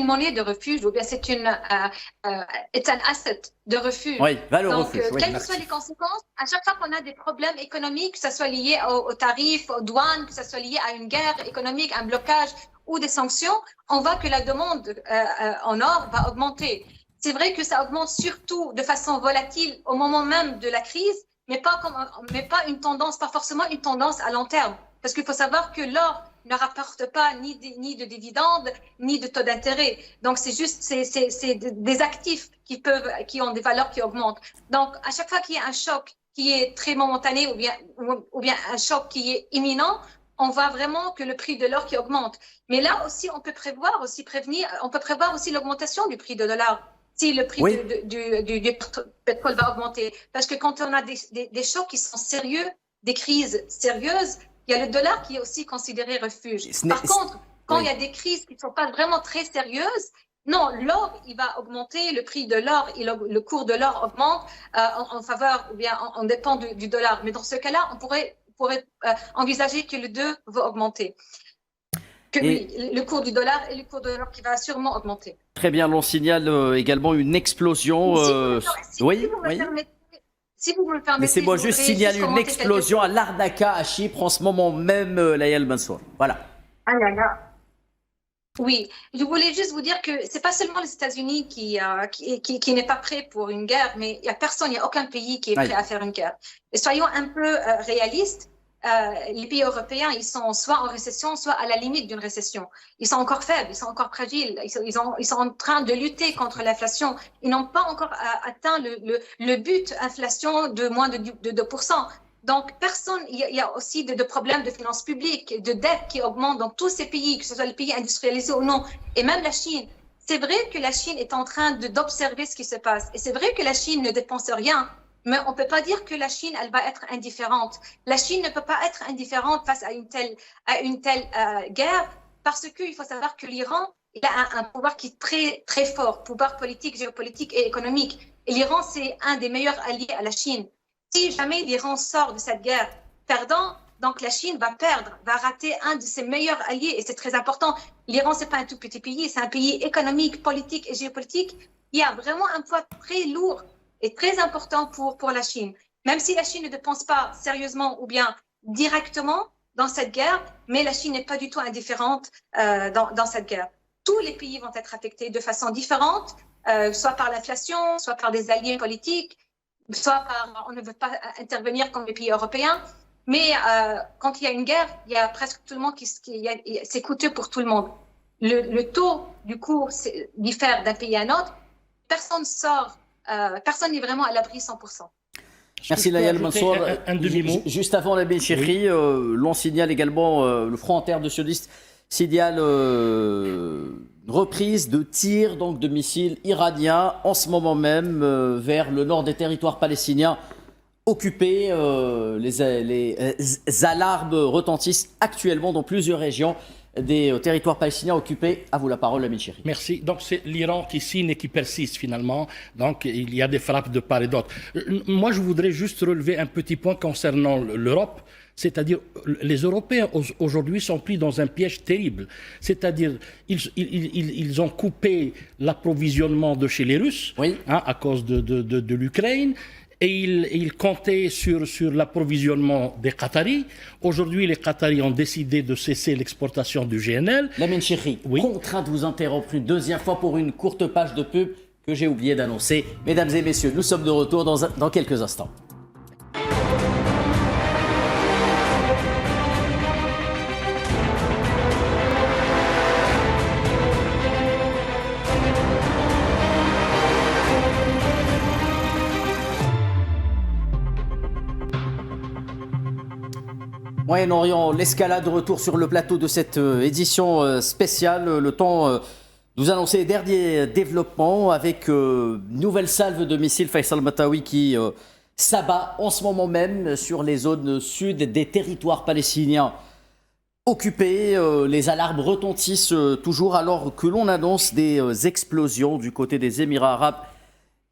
monnaie de refuge, ou bien c'est un asset de refuge. Oui, valeur Donc, refuge. Oui, quelles que soient les conséquences, à chaque fois qu'on a des problèmes économiques, que ce soit lié aux tarifs, aux douanes, que ce soit lié à une guerre économique, un blocage ou des sanctions, on voit que la demande en or va augmenter. C'est vrai que ça augmente surtout de façon volatile au moment même de la crise, mais pas une tendance, pas forcément une tendance à long terme. Parce qu'il faut savoir que l'or ne rapporte pas ni de dividendes, ni de taux d'intérêt. Donc, c'est juste des actifs qui ont des valeurs qui augmentent. Donc, à chaque fois qu'il y a un choc qui est très momentané ou bien un choc qui est imminent, on voit vraiment que le prix de l'or qui augmente. Mais là aussi, on peut prévoir aussi l'augmentation du prix de dollar. Si le prix du pétrole va augmenter. Parce que quand on a des chocs qui sont sérieux, des crises sérieuses, il y a le dollar qui est aussi considéré refuge. Par contre, quand il y a des crises qui ne sont pas vraiment très sérieuses, non, l'or, il va augmenter, le prix de l'or, le cours de l'or augmente en faveur ou bien en dépend du dollar. Mais dans ce cas-là, on pourrait envisager que les deux vont augmenter. Le cours du dollar et le cours de l'or qui va sûrement augmenter. Très bien, l'on signale également une explosion. Si vous me le permettez, laissez-moi juste signaler une explosion à Larnaca, à Chypre, en ce moment même, Layal Mansour. Voilà. Ah là là. Oui, je voulais juste vous dire que c'est pas seulement les États-Unis qui n'est pas prêt pour une guerre, mais il y a personne, il n'y a aucun pays qui est prêt à faire une guerre. Et soyons un peu réalistes. Les pays européens, ils sont soit en récession, soit à la limite d'une récession. Ils sont encore faibles, ils sont encore fragiles, ils sont en train de lutter contre l'inflation. Ils n'ont pas encore atteint le but inflation de moins de 2%. Donc, il y a aussi de problèmes de finances publiques, de dettes qui augmentent dans tous ces pays, que ce soit les pays industrialisés ou non, et même la Chine. C'est vrai que la Chine est en train d'observer ce qui se passe. Et c'est vrai que la Chine ne dépense rien. Mais on ne peut pas dire que la Chine, elle va être indifférente. La Chine ne peut pas être indifférente face à une telle guerre, parce qu'il faut savoir que l'Iran, il a un pouvoir qui est très, très fort, pouvoir politique, géopolitique et économique. Et l'Iran, c'est un des meilleurs alliés à la Chine. Si jamais l'Iran sort de cette guerre perdant, donc la Chine va perdre, va rater un de ses meilleurs alliés, et c'est très important. L'Iran, c'est pas un tout petit pays, c'est un pays économique, politique et géopolitique. Il y a vraiment un poids très lourd est très important pour la Chine. Même si la Chine ne dépense pas sérieusement ou bien directement dans cette guerre, mais la Chine n'est pas du tout indifférente dans cette guerre. Tous les pays vont être affectés de façon différente, soit par l'inflation, soit par des alliés politiques, soit par on ne veut pas intervenir comme les pays européens. Mais quand il y a une guerre, il y a presque tout le monde c'est coûteux pour tout le monde. Le taux du cours diffère d'un pays à un autre. Personne sort personne n'est vraiment à l'abri 100%. Merci Layal Mansour. Un demi-mot. Juste avant la Benchiri, l'on signale également, le Front Inter sioniste signale une reprise de tirs donc, de missiles iraniens en ce moment même vers le nord des territoires palestiniens occupés. Les alarmes retentissent actuellement dans plusieurs régions des territoires palestiniens occupés. À vous la parole, Lamine Chéri. Merci. Donc c'est l'Iran qui signe et qui persiste finalement. Donc il y a des frappes de part et d'autre. Moi je voudrais juste relever un petit point concernant l'Europe. C'est-à-dire, les Européens aujourd'hui sont pris dans un piège terrible. C'est-à-dire, ils ont coupé l'approvisionnement de chez les Russes, oui, à cause de l'Ukraine. Et ils comptaient sur l'approvisionnement des Qataris. Aujourd'hui, les Qataris ont décidé de cesser l'exportation du GNL. Lamine Chéri, oui, contraint de vous interrompre une deuxième fois pour une courte page de pub que j'ai oublié d'annoncer. Mesdames et messieurs, nous sommes de retour dans quelques instants. Moyen-Orient, l'escalade de retour sur le plateau de cette édition spéciale. Le temps de vous annoncer les derniers développements avec nouvelle salve de missiles Faisal Matawi qui s'abat en ce moment même sur les zones sud des territoires palestiniens occupés. Les alarmes retentissent toujours alors que l'on annonce des explosions du côté des Émirats arabes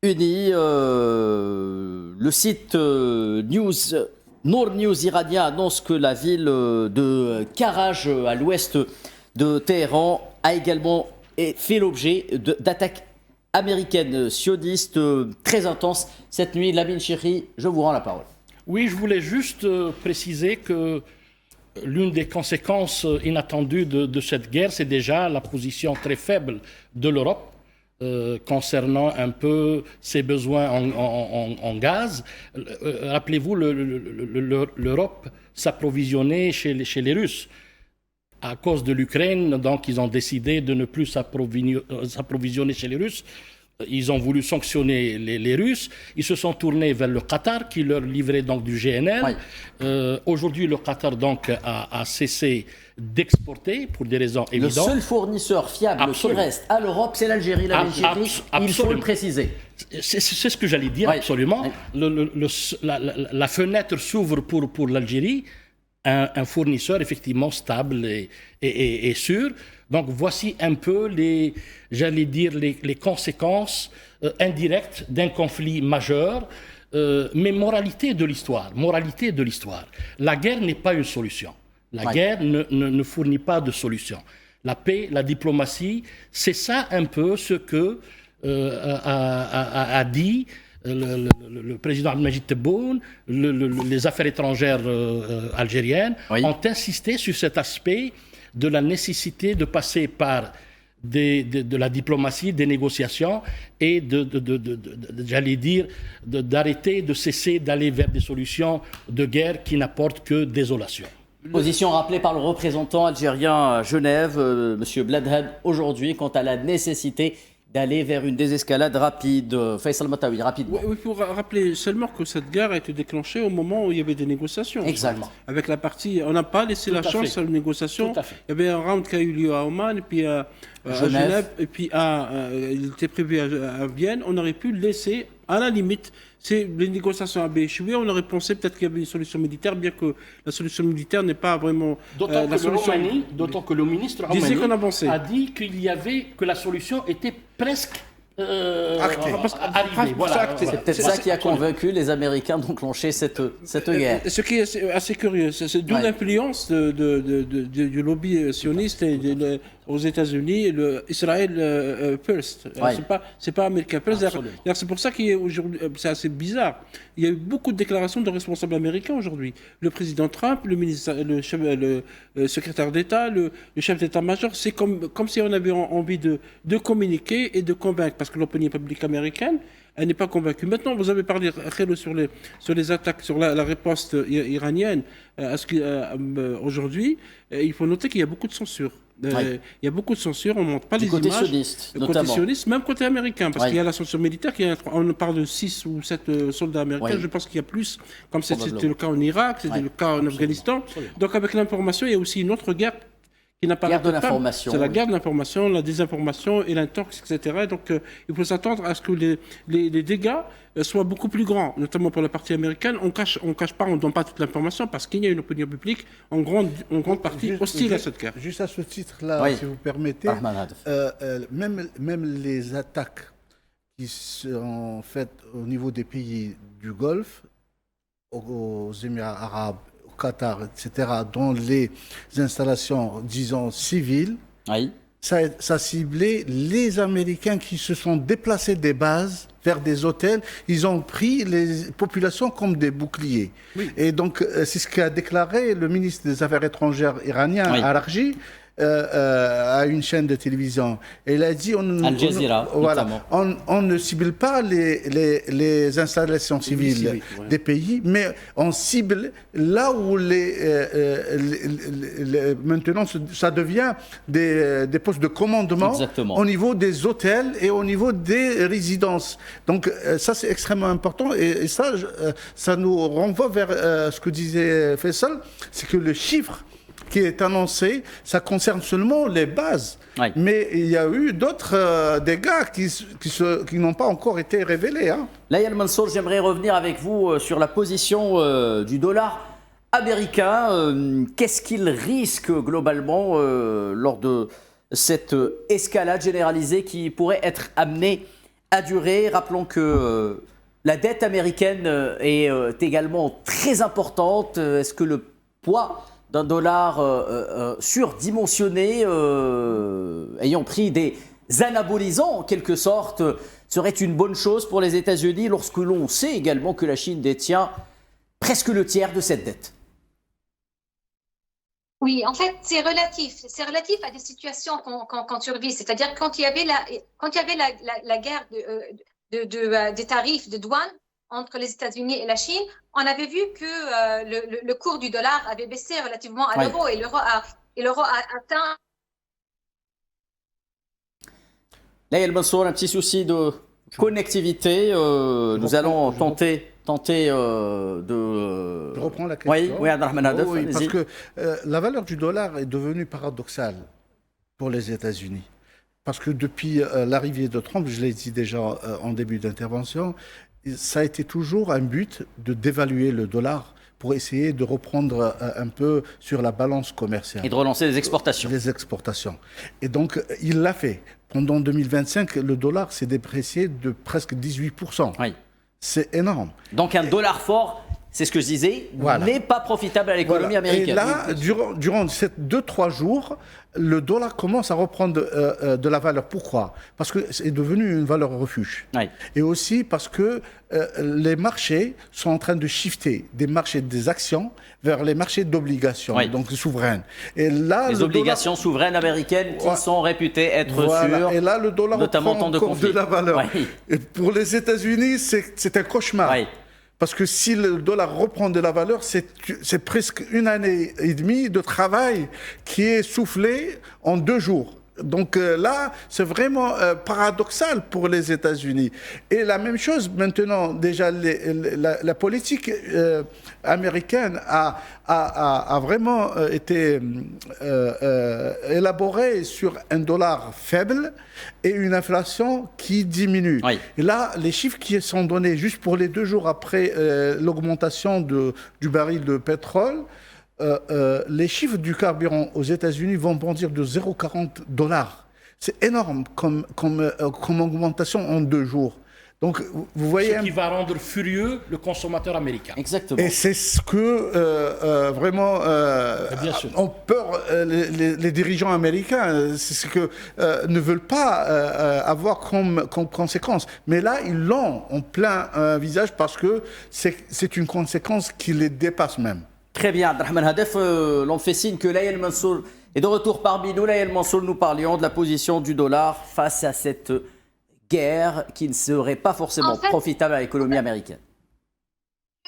unis. Le site Nour News iranien annonce que la ville de Karaj, à l'ouest de Téhéran, a également fait l'objet d'attaques américaines sionistes très intenses cette nuit. Lamine Chéri, je vous rends la parole. Oui, je voulais juste préciser que l'une des conséquences inattendues de cette guerre, c'est déjà la position très faible de l'Europe concernant un peu ses besoins en gaz. Rappelez-vous, l'Europe s'approvisionnait chez les Russes. À cause de l'Ukraine, donc ils ont décidé de ne plus s'approvisionner chez les Russes. Ils ont voulu sanctionner les Russes. Ils se sont tournés vers le Qatar qui leur livrait donc du GNL. Oui. Aujourd'hui, le Qatar donc a cessé d'exporter pour des raisons évidentes. Le seul fournisseur fiable qui reste à l'Europe, c'est l'Algérie. Il faut le préciser. C'est ce que j'allais dire, oui, absolument. Oui. La fenêtre s'ouvre pour l'Algérie, un fournisseur effectivement stable et sûr. Donc voici un peu les conséquences indirectes d'un conflit majeur, mais moralité de l'histoire. La guerre n'est pas une solution. La guerre ne fournit pas de solution. La paix, la diplomatie, c'est ça un peu ce que a dit le président Abdelmajid Tebboune, les affaires étrangères algériennes, oui, ont insisté sur cet aspect de la nécessité de passer par de la diplomatie, des négociations et d'arrêter, de cesser d'aller vers des solutions de guerre qui n'apportent que désolation. Position rappelée par le représentant algérien à Genève, M. Bladhed, aujourd'hui, quant à la nécessité d'aller vers une désescalade rapide. Faisal Matawi, rapidement. Oui, pour rappeler seulement que cette guerre a été déclenchée au moment où il y avait des négociations. Exactement. Avec la partie, on n'a pas laissé la chance à la négociation. Il y avait un round qui a eu lieu à Oman, et puis à Genève, et puis il était prévu à Vienne. On aurait pu laisser, à la limite, les négociations avaient échoué. On aurait pensé peut-être qu'il y avait une solution militaire, bien que la solution militaire n'est pas vraiment la solution. D'autant que le ministre Roumanie a dit que la solution était presque arrivée. Voilà. C'est peut-être ça qui a convaincu les Américains d'enclencher cette guerre. Ce qui est assez curieux, c'est d'où l'influence du lobby sioniste aux États-Unis, Israël First. C'est pas America First. C'est pour ça qu'aujourd'hui, c'est assez bizarre. Il y a eu beaucoup de déclarations de responsables américains aujourd'hui. Le président Trump, le secrétaire d'État, le chef d'état-major, c'est comme si on avait envie de communiquer et de convaincre, parce que l'opinion publique américaine elle n'est pas convaincue. Maintenant, vous avez parlé sur les attaques, sur la riposte iranienne. Aujourd'hui, il faut noter qu'il y a beaucoup de censure. Il y a beaucoup de censure, on ne montre pas les côté images. sioniste, Côté sioniste, même côté américain, parce qu'il y a la censure militaire, on parle de 6 ou 7 soldats américains, je pense qu'il y a plus, comme c'était le cas en Irak, c'était le cas en Afghanistan. Donc avec l'information, il y a aussi une autre guerre qui n'a pas guerre de l'information. C'est la guerre de l'information, la désinformation et l'intox, etc. Donc il faut s'attendre à ce que les dégâts soient beaucoup plus grands, notamment pour la partie américaine. On cache pas, on ne donne pas toute l'information parce qu'il y a une opinion publique en grande partie hostile à cette guerre. Juste à ce titre-là, si vous permettez, même les attaques qui sont faites au niveau des pays du Golfe, aux Émirats arabes, Qatar, etc., dans les installations, disons, civiles, ça ciblait les Américains qui se sont déplacés des bases vers des hôtels. Ils ont pris les populations comme des boucliers. Et donc, c'est ce qu'a déclaré le ministre des Affaires étrangères iranien, Araghchi, à une chaîne de télévision. Et il a dit Al Jazeera, on ne cible pas les installations civiles des pays, mais on cible là où maintenant ça devient des postes de commandement au niveau des hôtels et au niveau des résidences. Donc ça c'est extrêmement important et ça nous renvoie vers ce que disait Faisal, c'est que le chiffre qui est annoncé, ça concerne seulement les bases. Mais il y a eu d'autres dégâts qui n'ont pas encore été révélés. Layal Mansour, j'aimerais revenir avec vous sur la position du dollar américain. Qu'est-ce qu'il risque globalement lors de cette escalade généralisée qui pourrait être amenée à durer? Rappelons que la dette américaine est également très importante. Est-ce que le poids d'un dollar surdimensionné, ayant pris des anabolisants en quelque sorte, serait une bonne chose pour les États-Unis lorsque l'on sait également que la Chine détient presque le tiers de cette dette? Oui, en fait, c'est relatif. C'est relatif à des situations qu'on survit. C'est-à-dire quand il y avait la guerre des tarifs de douane entre les États-Unis et la Chine, on avait vu que le cours du dollar avait baissé relativement à l'euro et l'euro a atteint... Là, il Mansour, un petit souci de connectivité. Nous allons tenter de... Je reprends la question. Oui, Abdelrahman Hadef, parce que la valeur du dollar est devenue paradoxale pour les États-Unis. Parce que depuis l'arrivée de Trump, je l'ai dit déjà en début d'intervention, ça a été toujours un but de dévaluer le dollar pour essayer de reprendre un peu sur la balance commerciale. Et de relancer les exportations. Les exportations. Et donc, il l'a fait. Pendant 2025, le dollar s'est déprécié de presque 18%. C'est énorme. Donc, un dollar fort, c'est ce que je disais, n'est pas profitable à l'économie américaine. Et là, durant ces 2-3 jours, le dollar commence à reprendre de la valeur. Pourquoi? Parce que c'est devenu une valeur refuge. Et aussi parce que les marchés sont en train de shifter des marchés des actions vers les marchés d'obligations, donc souveraines. Et là, les obligations souveraines américaines qui sont réputées être sûres, et là, le dollar notamment reprend encore de la valeur. Et pour les États-Unis, c'est un cauchemar. Parce que si le dollar reprend de la valeur, c'est presque 1 année et demie de travail qui est soufflé en 2 jours. Donc là, c'est vraiment paradoxal pour les États-Unis. Et la même chose maintenant, déjà, la politique américaine a vraiment été élaborée sur un dollar faible et une inflation qui diminue. Et là, les chiffres qui sont donnés juste pour les 2 jours après l'augmentation du baril de pétrole, les chiffres du carburant aux États-Unis vont bondir de 0,40 $. C'est énorme comme augmentation en 2 jours. Donc, vous voyez... Ce qui va rendre furieux le consommateur américain. Exactement. Et c'est ce que vraiment ont peur les dirigeants américains. C'est ce que ne veulent pas avoir comme conséquence. Mais là, ils l'ont en plein visage parce que c'est une conséquence qui les dépasse même. Très bien, Abdelrahman Hadef, l'on fait signe que Layal Mansour est de retour parmi nous. Layal Mansour, nous parlions de la position du dollar face à cette guerre qui ne serait pas forcément profitable à l'économie américaine?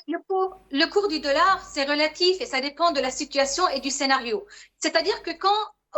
Le cours du dollar, c'est relatif et ça dépend de la situation et du scénario. C'est-à-dire que quand,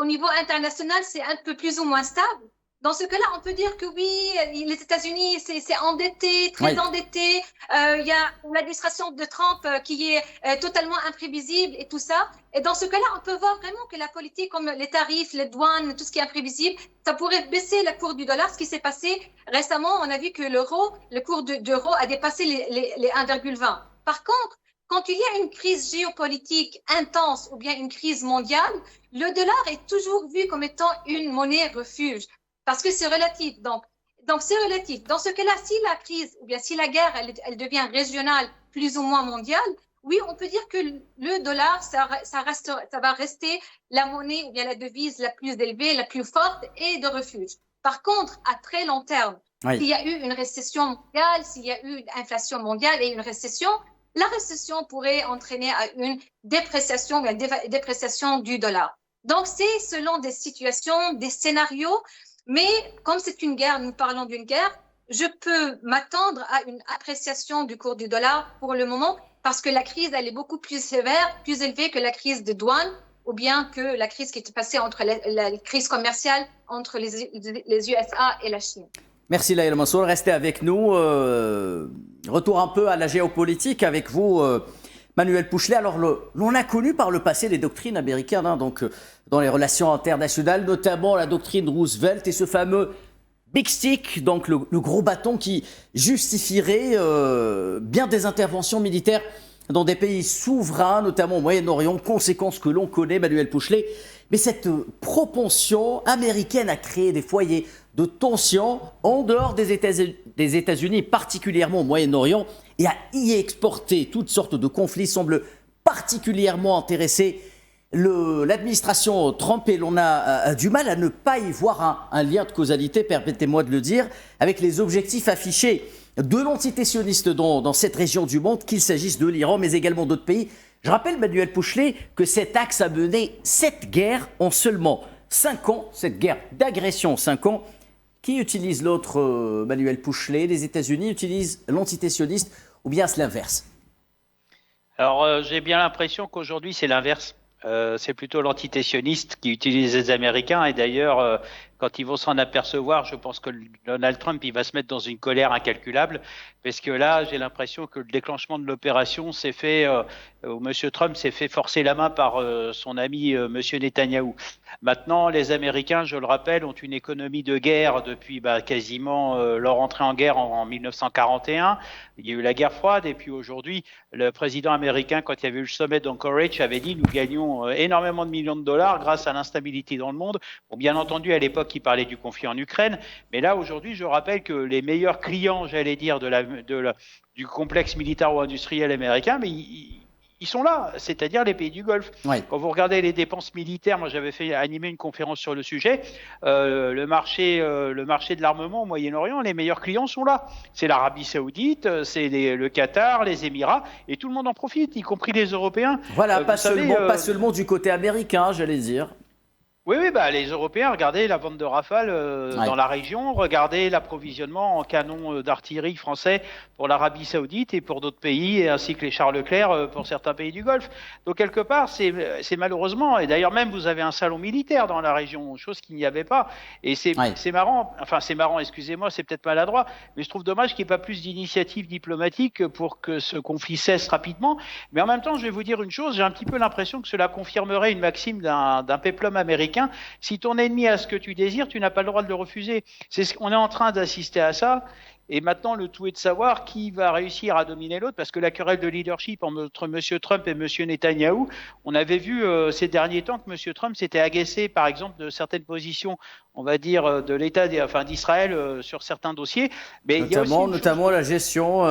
au niveau international, c'est un peu plus ou moins stable, dans ce cas-là, on peut dire que oui, les États-Unis, c'est endetté, très endetté. Il y a l'administration de Trump qui est totalement imprévisible et tout ça. Et dans ce cas-là, on peut voir vraiment que la politique, comme les tarifs, les douanes, tout ce qui est imprévisible, ça pourrait baisser le cours du dollar. Ce qui s'est passé récemment, on a vu que le cours d'euro a dépassé les 1,20. Par contre, quand il y a une crise géopolitique intense ou bien une crise mondiale, le dollar est toujours vu comme étant une monnaie refuge parce que c'est relatif. Donc c'est relatif. Dans ce cas-là, si la crise ou bien si la guerre, elle devient régionale, plus ou moins mondiale, oui, on peut dire que le dollar, ça va rester la monnaie ou bien la devise la plus élevée, la plus forte et de refuge. Par contre, à très long terme, s'il y a eu une récession mondiale, s'il y a eu une inflation mondiale et une récession, la récession pourrait entraîner à une dépréciation du dollar. Donc, c'est selon des situations, des scénarios, mais comme c'est une guerre, nous parlons d'une guerre, je peux m'attendre à une appréciation du cours du dollar pour le moment parce que la crise, elle est beaucoup plus sévère, plus élevée que la crise de douane ou bien que la crise qui était passée entre la crise commerciale entre les USA et la Chine. Merci Laël Mansour, restez avec nous. Retour un peu à la géopolitique avec vous, Manuel Pouchelet. Alors, l'on a connu par le passé les doctrines américaines, donc dans les relations internationales, notamment la doctrine Roosevelt et ce fameux Big Stick, donc le gros bâton qui justifierait bien des interventions militaires dans des pays souverains, notamment au Moyen-Orient, conséquence que l'on connaît, Manuel Pouchelet. Mais cette propension américaine à créer des foyers de tension en dehors des États-Unis, particulièrement au Moyen-Orient, et à y exporter toutes sortes de conflits semble particulièrement intéresser l'administration Trump, et l'on a du mal à ne pas y voir un lien de causalité, permettez-moi de le dire, avec les objectifs affichés de l'entité sioniste dans cette région du monde, qu'il s'agisse de l'Iran, mais également d'autres pays. Je rappelle, Manuel Pouchelet, que cet axe a mené 7 guerres en seulement 5 ans, cette guerre d'agression en 5 ans. Qui utilise l'autre, Manuel Pouchelet? Les États-Unis utilisent l'entité sioniste ou bien c'est l'inverse? Alors, j'ai bien l'impression qu'aujourd'hui, c'est l'inverse. C'est plutôt l'entité sioniste qui utilise les Américains. Et d'ailleurs, quand ils vont s'en apercevoir, je pense que Donald Trump, il va se mettre dans une colère incalculable. Parce que là, j'ai l'impression que le déclenchement de l'opération s'est fait, où M. Trump s'est fait forcer la main par son ami M. Netanyahou. Maintenant, les Américains, je le rappelle, ont une économie de guerre depuis quasiment leur entrée en guerre en 1941. Il y a eu la guerre froide et puis aujourd'hui, le président américain, quand il y avait eu le sommet d'Anchorage, avait dit « Nous gagnons énormément de millions de dollars grâce à l'instabilité dans le monde ». Bon, bien entendu, à l'époque, il parlait du conflit en Ukraine. Mais là, aujourd'hui, je rappelle que les meilleurs clients, j'allais dire, du complexe militaro-industriel américain, mais ils sont là, c'est-à-dire les pays du Golfe. Ouais. Quand vous regardez les dépenses militaires, moi j'avais animé une conférence sur le sujet, le marché de l'armement au Moyen-Orient, les meilleurs clients sont là. C'est l'Arabie Saoudite, c'est le Qatar, les Émirats, et tout le monde en profite, y compris les Européens. Voilà, pas seulement du côté américain, j'allais dire. Oui, les Européens, regardez la vente de Rafale dans la région, regardez l'approvisionnement en canons d'artillerie français pour l'Arabie Saoudite et pour d'autres pays, ainsi que les chars Leclerc pour certains pays du Golfe. Donc quelque part, c'est malheureusement, et d'ailleurs même vous avez un salon militaire dans la région, chose qu'il n'y avait pas. Et c'est marrant, excusez-moi, c'est peut-être maladroit, mais je trouve dommage qu'il n'y ait pas plus d'initiatives diplomatiques pour que ce conflit cesse rapidement. Mais en même temps, je vais vous dire une chose, j'ai un petit peu l'impression que cela confirmerait une maxime d'un péplum américain. Si ton ennemi a ce que tu désires, tu n'as pas le droit de le refuser. On est en train d'assister à ça. Et maintenant, le tout est de savoir qui va réussir à dominer l'autre, parce que la querelle de leadership entre M. Trump et M. Netanyahou, on avait vu ces derniers temps que M. Trump s'était agacé, par exemple, de certaines positions, on va dire, de l'État d'Israël sur certains dossiers. Mais notamment la gestion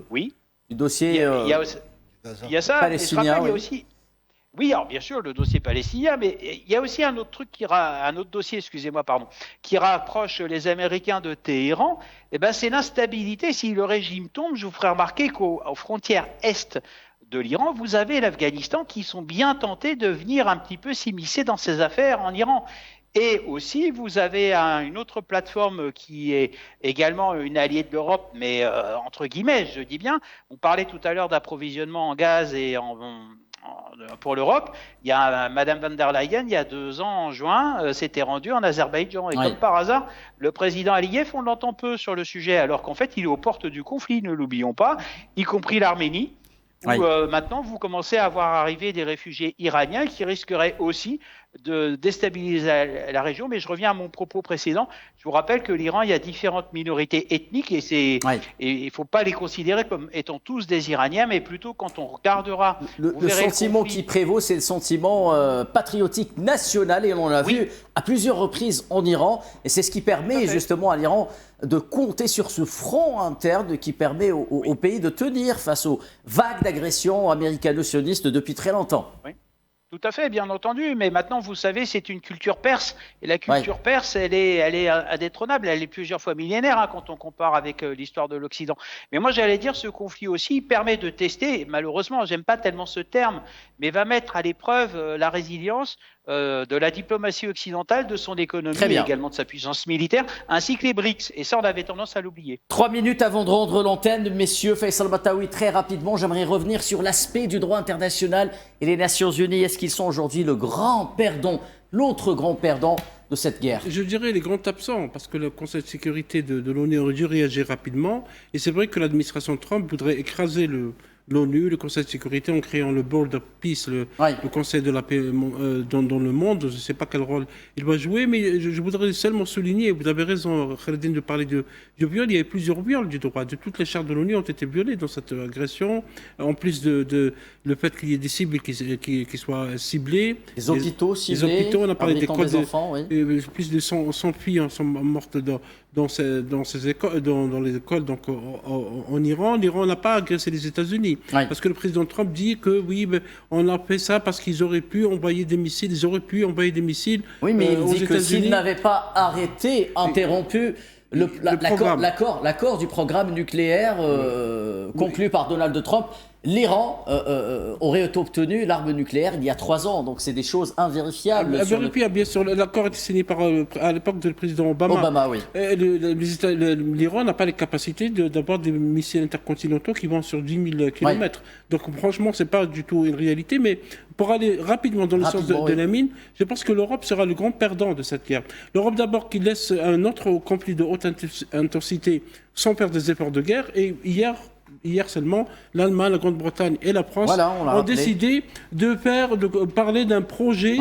du dossier il y a ça, palestinien. Je rappelle, il y a aussi... Oui, alors bien sûr, le dossier palestinien, mais il y a aussi un autre truc qui rapproche les Américains de Téhéran, c'est l'instabilité. Si le régime tombe, je vous ferai remarquer qu'aux frontières est de l'Iran, vous avez l'Afghanistan qui sont bien tentés de venir un petit peu s'immiscer dans ces affaires en Iran. Et aussi, vous avez une autre plateforme qui est également une alliée de l'Europe, mais entre guillemets, je dis bien. On parlait tout à l'heure d'approvisionnement en gaz et pour l'Europe. Il y a Madame van der Leyen, il y a 2 ans, en juin, s'était rendue en Azerbaïdjan. Et comme par hasard, le président Aliyev, on l'entend peu sur le sujet, alors qu'en fait, il est aux portes du conflit, ne l'oublions pas, y compris l'Arménie. Où maintenant, vous commencez à voir arriver des réfugiés iraniens qui risqueraient aussi de déstabiliser la région. Mais je reviens à mon propos précédent. Je vous rappelle que l'Iran, il y a différentes minorités ethniques et il ne faut pas les considérer comme étant tous des Iraniens, mais plutôt quand on regardera... Le sentiment qui prévaut, c'est le sentiment patriotique national, et on l'a vu à plusieurs reprises en Iran. Et c'est ce qui permet justement à l'Iran de compter sur ce front interne qui permet au pays de tenir face aux vagues d'agression américano-sionistes depuis très longtemps. Oui. Tout à fait, bien entendu, mais maintenant, vous savez, c'est une culture perse, et la culture perse, elle est indétrônable, elle est plusieurs fois millénaire quand on compare avec l'histoire de l'Occident. Mais moi, j'allais dire, ce conflit aussi permet de tester, malheureusement, j'aime pas tellement ce terme, mais va mettre à l'épreuve la résilience de la diplomatie occidentale, de son économie et également de sa puissance militaire, ainsi que les BRICS. Et ça, on avait tendance à l'oublier. 3 minutes avant de rendre l'antenne, messieurs, Faisal Bataoui, très rapidement, j'aimerais revenir sur l'aspect du droit international et les Nations Unies. Est-ce qu'ils sont aujourd'hui le grand perdant, l'autre grand perdant de cette guerre? Je dirais les grands absents, parce que le Conseil de sécurité de l'ONU aurait dû réagir rapidement. Et c'est vrai que l'administration Trump voudrait écraser l'ONU, le Conseil de sécurité, en créant le Board of Peace, le Conseil de la paix dans le monde. Je ne sais pas quel rôle il va jouer, mais je voudrais seulement souligner, vous avez raison, Khalidine, de parler de viol. Il y a eu plusieurs viols du droit. De toutes les chartes de l'ONU ont été violées dans cette agression. En plus de le fait qu'il y ait des cibles qui soient ciblées. Les hôpitaux ciblés. Les hôpitaux, on a parlé d'écoles enfants, plus de 100 filles sont mortes dans les écoles donc, en Iran. L'Iran n'a pas agressé les États-Unis. Parce que le président Trump dit que on a fait ça parce qu'ils auraient pu envoyer des missiles. Ils auraient pu envoyer des missiles Oui, mais il aux dit que s'ils n'avaient pas interrompu l'accord du programme nucléaire conclu par Donald Trump, l'Iran aurait obtenu l'arme nucléaire il y a 3 ans. Donc c'est des choses invérifiables. Bien sûr, l'accord a été signé à l'époque du président Obama. L'Iran n'a pas les capacités d'avoir des missiles intercontinentaux qui vont sur 10 000 km. Donc franchement, ce n'est pas du tout une réalité. Mais pour aller rapidement dans le sens de la mine, je pense que l'Europe sera le grand perdant de cette guerre. L'Europe d'abord qui laisse un autre conflit de haute intensité sans faire des efforts de guerre. Et hier seulement, l'Allemagne, la Grande-Bretagne et la France ont décidé de parler d'un projet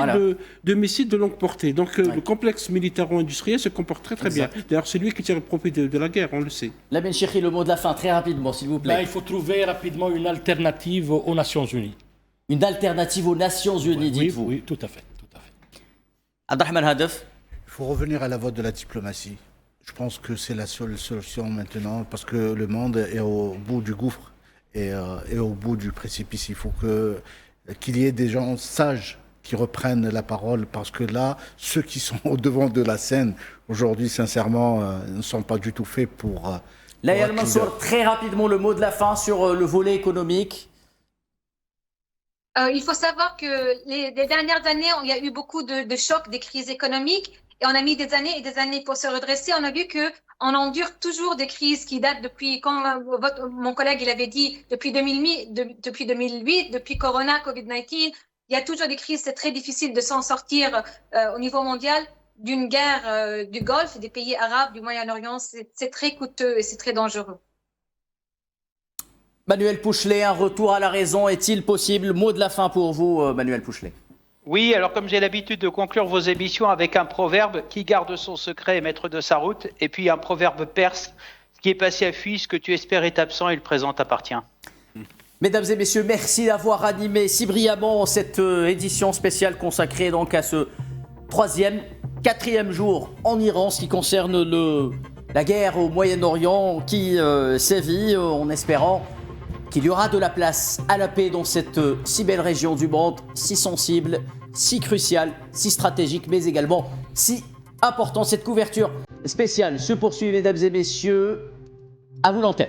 de missiles de longue portée. Donc le complexe militaro-industriel se comporte très bien. D'ailleurs, c'est lui qui tire le profit de la guerre, on le sait. Lamine Chekhi, le mot de la fin, très rapidement, s'il vous plaît. Il faut trouver rapidement une alternative aux Nations Unies. Une alternative aux Nations Unies, dites-vous. Oui, tout à fait. Abdelrahman Hadef. Il faut revenir à la voie de la diplomatie. Je pense que c'est la seule solution maintenant, parce que le monde est au bout du gouffre et au bout du précipice. Il faut qu'il y ait des gens sages qui reprennent la parole, parce que là, ceux qui sont au devant de la scène aujourd'hui, sincèrement, ne sont pas du tout faits pour... Laïa Mansour, très rapidement, le mot de la fin sur le volet économique. Il faut savoir que les dernières années, il y a eu beaucoup de chocs, des crises économiques. Et on a mis des années et des années pour se redresser. On a vu qu'on endure toujours des crises qui datent depuis, comme mon collègue il avait dit, depuis 2008, depuis Corona, Covid-19. Il y a toujours des crises. C'est très difficile de s'en sortir au niveau mondial d'une guerre du Golfe, des pays arabes, du Moyen-Orient. C'est très coûteux et c'est très dangereux. Manuel Pouchelet, un retour à la raison est-il possible? Mot de la fin pour vous, Manuel Pouchelet. Oui, alors comme j'ai l'habitude de conclure vos émissions avec un proverbe, qui garde son secret est maître de sa route, et puis un proverbe perse, ce qui est passé à fuit, ce que tu espères est absent et le présent t'appartient. Mesdames et messieurs, merci d'avoir animé si brillamment cette édition spéciale consacrée donc à ce 4e jour en Iran, ce qui concerne la guerre au Moyen-Orient qui sévit, en espérant qu'il y aura de la place à la paix dans cette si belle région du monde, si sensible, si cruciale, si stratégique, mais également si importante. Cette couverture spéciale se poursuit, mesdames et messieurs. À vous l'antenne.